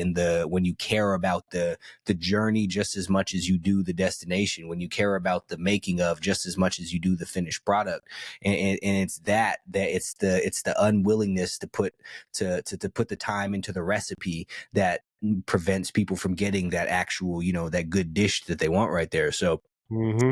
[SPEAKER 2] when you care about the journey just as much as you do the destination. When you care about the making of just as much as you do the finished product, and it's that it's the unwillingness to put the time into the recipe that prevents people from getting that actual, that good dish that they want right there. So
[SPEAKER 1] Mm-hmm.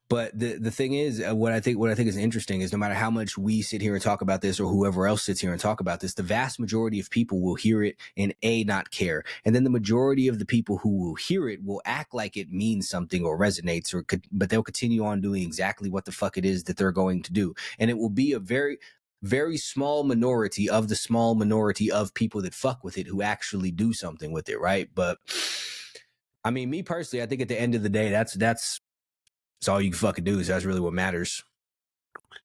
[SPEAKER 2] But the thing is, what I think is interesting is no matter how much we sit here and talk about this, or whoever else sits here and talk about this, the vast majority of people will hear it and not care, and then the majority of the people who will hear it will act like it means something or resonates, but they'll continue on doing exactly what the fuck it is that they're going to do, and it will be a very very small minority of the small minority of people that fuck with it who actually do something with it, right? But I mean, me personally, I think at the end of the day, that's all you can fucking do. Is that's really what matters.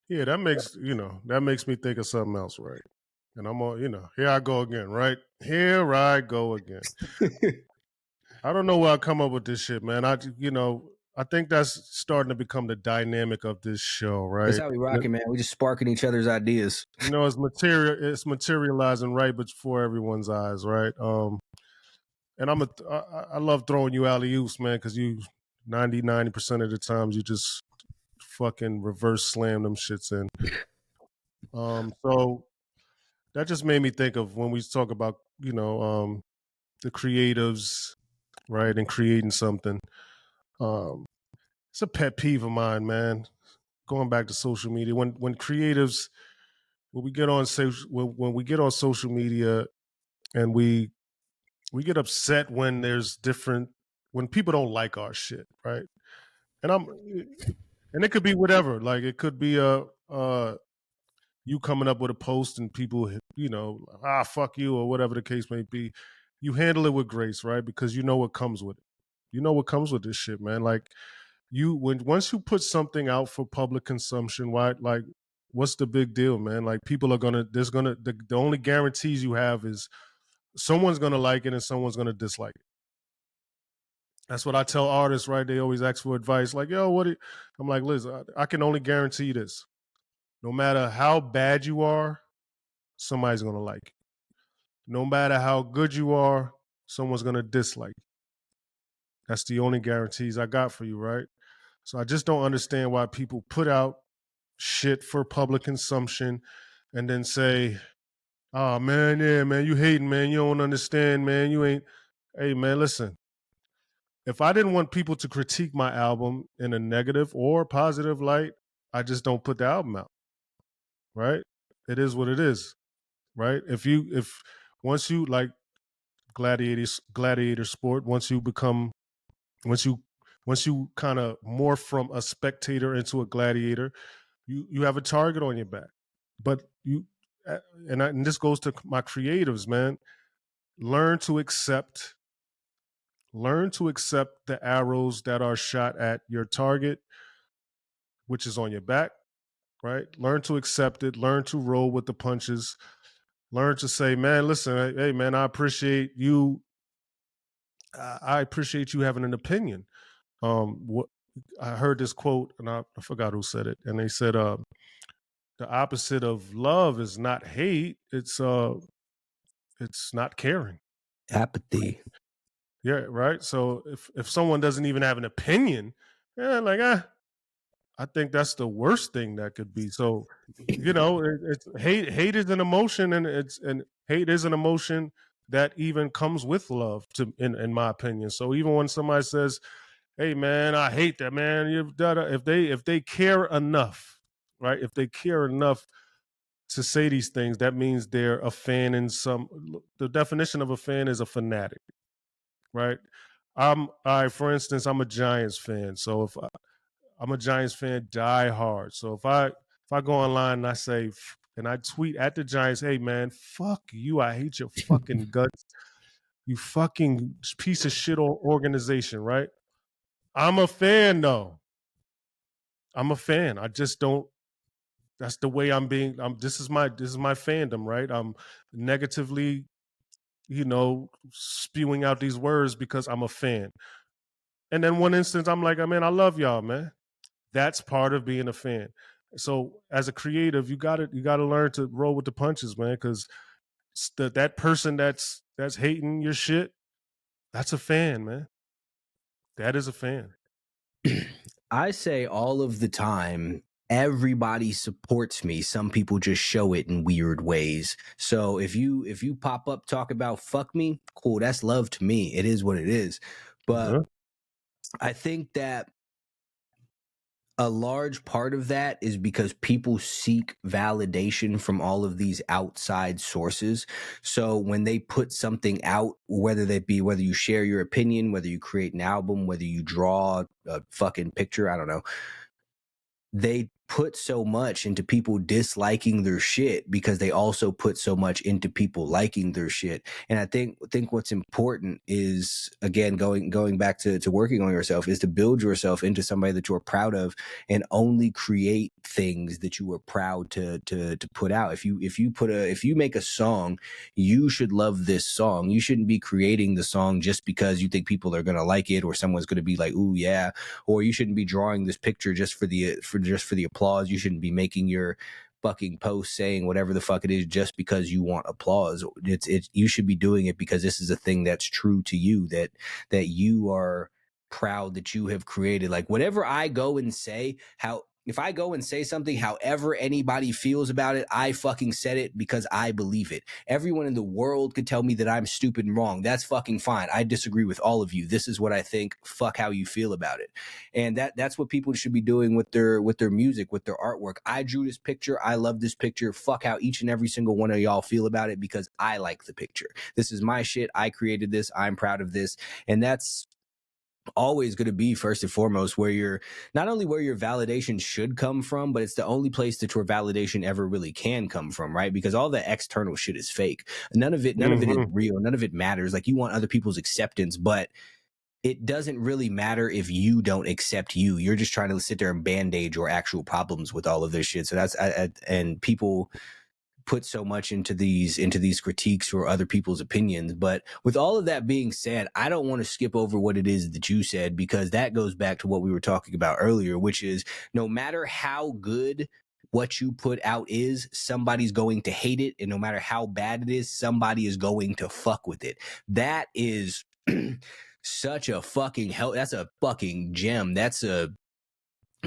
[SPEAKER 1] Yeah, that makes me think of something else, right? And I'm on, here I go again, right? Here I go again. I don't know where I come up with this shit, man. I think that's starting to become the dynamic of this show, right?
[SPEAKER 2] That's how we rocking, man. We just sparking each other's ideas.
[SPEAKER 1] It's materializing right before everyone's eyes, right? And I love throwing you alley oops, man, because you 90% of the times you just fucking reverse slam them shits in. So that just made me think of when we talk about the creatives, right, and creating something. It's a pet peeve of mine, man. Going back to social media, when creatives, when we get on when we get on social media, and we get upset when when people don't like our shit, right? And it could be whatever. Like it could be you coming up with a post and people, fuck you or whatever the case may be. You handle it with grace, right? Because you know what comes with it. You know what comes with this shit, man. Like once you put something out for public consumption, why, like, what's the big deal, man? Like people are the only guarantees you have is someone's gonna like it and someone's gonna dislike it. That's what I tell artists, right? They always ask for advice, like, yo, I'm like, Liz, I can only guarantee this. No matter how bad you are, somebody's gonna like it. No matter how good you are, someone's gonna dislike you. That's the only guarantees I got for you, right? So I just don't understand why people put out shit for public consumption and then say, oh man, yeah, man, you hating, man, you don't understand, man, you ain't. Hey man, listen, if I didn't want people to critique my album in a negative or positive light, I just don't put the album out. Right? It is what it is. Right? If once you, like, gladiator sport, once you kind of morph from a spectator into a gladiator, you have a target on your back. But and this goes to my creatives, man. Learn to accept the arrows that are shot at your target, which is on your back, right? Learn to accept it, learn to roll with the punches, learn to say, man, listen, hey man, I appreciate you. I appreciate you having an opinion. What I heard this quote, and I forgot who said it, and they said, the opposite of love is not hate; it's not caring.
[SPEAKER 2] Apathy.
[SPEAKER 1] Yeah, right. So if someone doesn't even have an opinion, yeah, like I think that's the worst thing that could be. So, it's hate is an emotion, and hate is an emotion that even comes with love, in my opinion. So even when somebody says, hey man, I hate that, man, if they care enough, right? If they care enough to say these things, that means they're a fan. The definition of a fan is a fanatic, right? For instance, I'm a Giants fan. So I'm a Giants fan, die hard. So if I go online and I say, and I tweet at the Giants, hey man, fuck you, I hate your fucking guts, you fucking piece of shit organization, right? I'm a fan though. I'm a fan. I just don't. That's the way I'm being. This is my fandom, right? I'm negatively, spewing out these words because I'm a fan. And then one instance, I'm like, man, I love y'all, man. That's part of being a fan. So as a creative, you gotta learn to roll with the punches, man. Because that person that's hating your shit, that's a fan, man. That is a fan.
[SPEAKER 2] I say all of the time, everybody supports me. Some people just show it in weird ways. So if you pop up talk about fuck me, cool, that's love to me. It is what it is. But I think that a large part of that is because people seek validation from all of these outside sources. So when they put something out, whether you share your opinion, whether you create an album, whether you draw a fucking picture, I don't know, they put so much into people disliking their shit because they also put so much into people liking their shit. And I think what's important is, again, going back to working on yourself, is to build yourself into somebody that you're proud of, and only create things that you are proud to put out. If you make a song, you should love this song. You shouldn't be creating the song just because you think people are going to like it, or someone's going to be like, ooh yeah. Or you shouldn't be drawing this picture just for the applause. You shouldn't be making your fucking post saying whatever the fuck it is just because you want applause. You should be doing it because this is a thing that's true to you, that you are proud that you have created. Like, whatever I go and say, if I go and say something, however anybody feels about it, I fucking said it because I believe it. Everyone in the world could tell me that I'm stupid and wrong. That's fucking fine. I disagree with all of you. This is what I think. Fuck how you feel about it. And that's what people should be doing with their music, with their artwork. I drew this picture. I love this picture. Fuck how each and every single one of y'all feel about it, because I like the picture. This is my shit. I created this. I'm proud of this. And that's always going to be first and foremost where your validation should come from, but it's the only place that your validation ever really can come from, right? Because all the external shit is fake. None of it is real. None of it matters. Like, you want other people's acceptance, but it doesn't really matter if you don't accept you. You're just trying to sit there and band-aid your actual problems with all of this shit. So that's and people put so much into these critiques or other people's opinions. But with all of that being said, I don't want to skip over what it is that you said, because that goes back to what we were talking about earlier, which is, no matter how good what you put out is, somebody's going to hate it. And no matter how bad it is, somebody is going to fuck with it. That is such a fucking that's a fucking gem.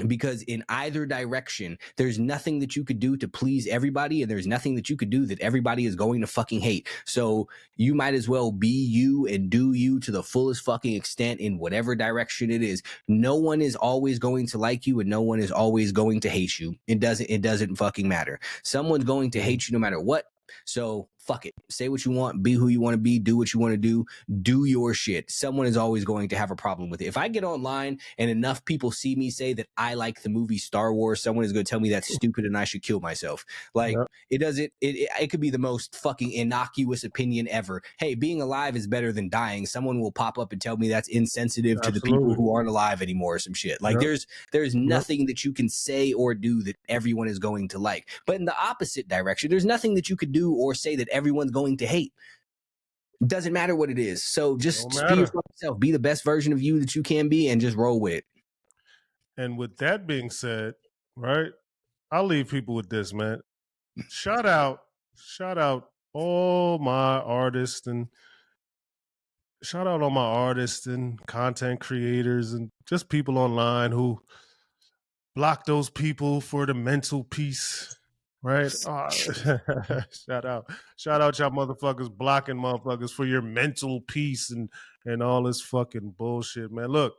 [SPEAKER 2] Because in either direction, there's nothing that you could do to please everybody, and there's nothing that you could do that everybody is going to fucking hate. So you might as well be you and do you to the fullest fucking extent in whatever direction it is. No one is always going to like you, and no one is always going to hate you. It doesn't fucking matter. Someone's going to hate you no matter what. So fuck it. Say what you want, be who you want to be, do what you want to do your shit. Someone is always going to have a problem with it. If I get online and enough people see me say that I like the movie Star Wars, someone is going to tell me that's stupid and I should kill myself. Like, it could be the most fucking innocuous opinion ever. Hey, being alive is better than dying. Someone will pop up and tell me that's insensitive to the people who aren't alive anymore, or some shit. Like, there's nothing that you can say or do that everyone is going to like. But in the opposite direction, there's nothing that you could do or say that everyone's going to hate. It doesn't matter what it is. So just be yourself, be the best version of you that you can be, and just roll with it.
[SPEAKER 1] And with that being said, right, I'll leave people with this, man. Shout out all my artists, and shout out all my artists and content creators and just people online who block those people for the mental peace. Right? Shout out y'all motherfuckers blocking motherfuckers for your mental peace and all this fucking bullshit, man. Look,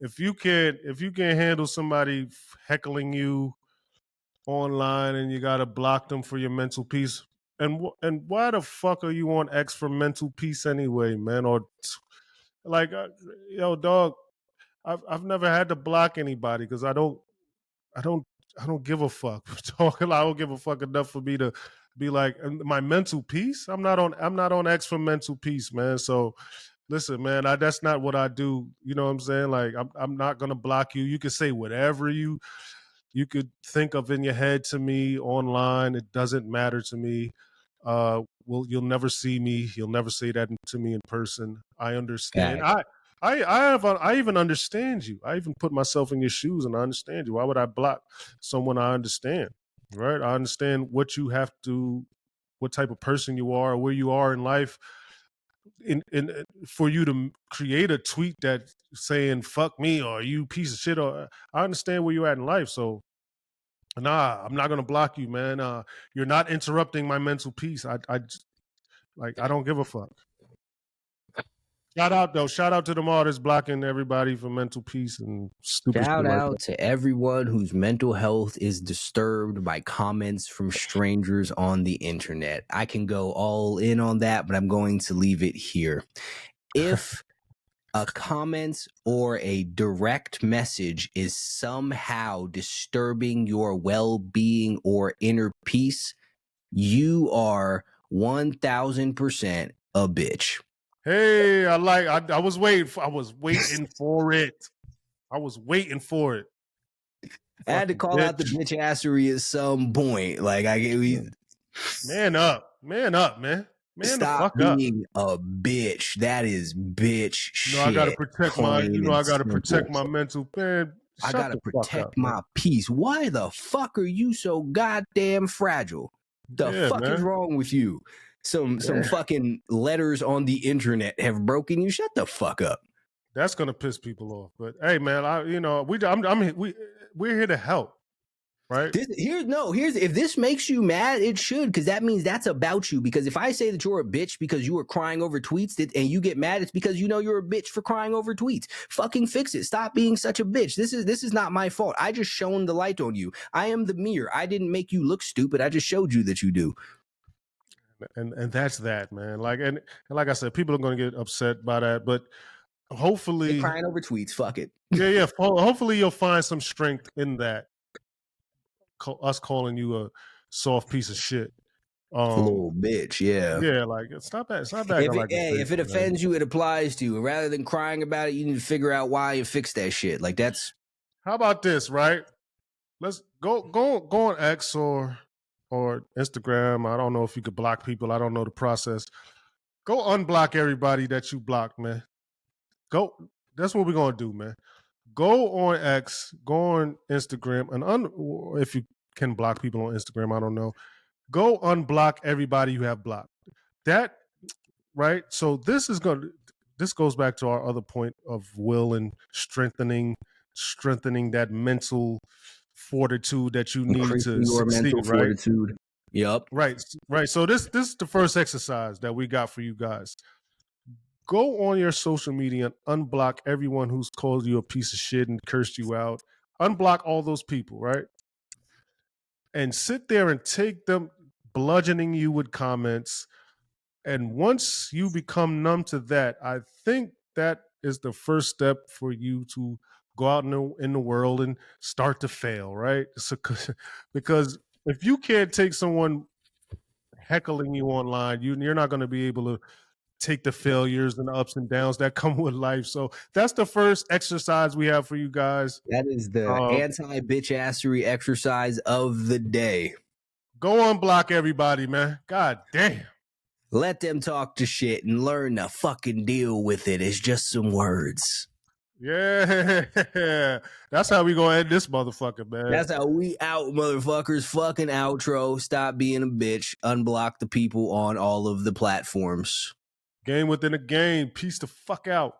[SPEAKER 1] if you can't handle somebody heckling you online and you gotta block them for your mental peace, and why the fuck are you on X for mental peace anyway, man? Or like, yo, dog, I've never had to block anybody because I don't give a fuck. I don't give a fuck enough for me to be like my mental peace. I'm not on X for mental peace, man. So listen, man, that's not what I do. You know what I'm saying? Like, I'm not gonna block you. You can say whatever you could think of in your head to me online. It doesn't matter to me. Well, you'll never see me. You'll never say that to me in person. I understand. I even understand you. I even put myself in your shoes and I understand you. Why would I block someone I understand? Right? I understand what type of person you are, where you are in life. For you to create a tweet that saying "fuck me" or "you piece of shit," or I understand where you're at in life. So nah, I'm not gonna block you, man. You're not interrupting my mental peace. I don't give a fuck. Shout out though. Shout out to them artists blocking everybody for mental peace and stupid
[SPEAKER 2] Shout
[SPEAKER 1] shit like
[SPEAKER 2] out
[SPEAKER 1] that.
[SPEAKER 2] to everyone whose mental health is disturbed by comments from strangers on the internet. I can go all in on that, but I'm going to leave it here. If a comment or a direct message is somehow disturbing your well-being or inner peace, you are 1000% a bitch.
[SPEAKER 1] Hey, I was waiting for it. I was waiting for it.
[SPEAKER 2] I had to call out the bitch assery at some point. Like
[SPEAKER 1] man up, man. Man the fuck up.
[SPEAKER 2] Being a bitch. That is bitch shit.
[SPEAKER 1] I gotta protect my
[SPEAKER 2] simple.
[SPEAKER 1] mental man.
[SPEAKER 2] I gotta protect my peace. Why the fuck are you so goddamn fragile? The fuck is wrong with you? Some fucking letters on the internet have broken you. Shut the fuck up.
[SPEAKER 1] That's gonna piss people off. But hey, man, we're here to help. Right?
[SPEAKER 2] Here's if this makes you mad, it should, because that means that's about you. Because if I say that you're a bitch because you were crying over tweets and you get mad, it's because you know you're a bitch for crying over tweets. Fucking fix it. Stop being such a bitch. This is not my fault. I just shone the light on you. I am the mirror. I didn't make you look stupid. I just showed you that you do.
[SPEAKER 1] And that's that, man. Like and like I said, people are gonna get upset by that, but hopefully
[SPEAKER 2] they're crying over tweets. Fuck it.
[SPEAKER 1] Yeah. Hopefully you'll find some strength in that. Us calling you a soft piece of shit,
[SPEAKER 2] little bitch.
[SPEAKER 1] Yeah, like stop that.
[SPEAKER 2] If it offends you, it applies to you. Rather than crying about it, you need to figure out why and fix that shit. Like that's.
[SPEAKER 1] How about this, right? Let's go on X or Instagram. I don't know if you could block people. I don't know the process. Go unblock everybody that you blocked, man. Go. That's what we're gonna do, man. Go on X, go on Instagram, and if you can block people on Instagram, I don't know. Go unblock everybody you have blocked. That, right? So this goes back to our other point of will and strengthening that mental fortitude that you need to succeed, right?
[SPEAKER 2] Fortitude. Yep.
[SPEAKER 1] Right. So this is the first exercise that we got for you guys. Go on your social media and unblock everyone who's called you a piece of shit and cursed you out. Unblock all those people, right? And sit there and take them bludgeoning you with comments. And once you become numb to that, I think that is the first step for you to go out in the world and start to fail, right? So, because if you can't take someone heckling you online, you're not going to be able to take the failures and the ups and downs that come with life. So that's the first exercise we have for you guys.
[SPEAKER 2] That is the anti-bitch assery exercise of the day.
[SPEAKER 1] Go unblock everybody, man. God damn.
[SPEAKER 2] Let them talk to shit and learn to fucking deal with it. It's just some words.
[SPEAKER 1] Yeah. That's how we gonna end this motherfucker, man.
[SPEAKER 2] That's how we out, motherfuckers. Fucking outro. Stop being a bitch. Unblock the people on all of the platforms.
[SPEAKER 1] Game within a game. Peace the fuck out.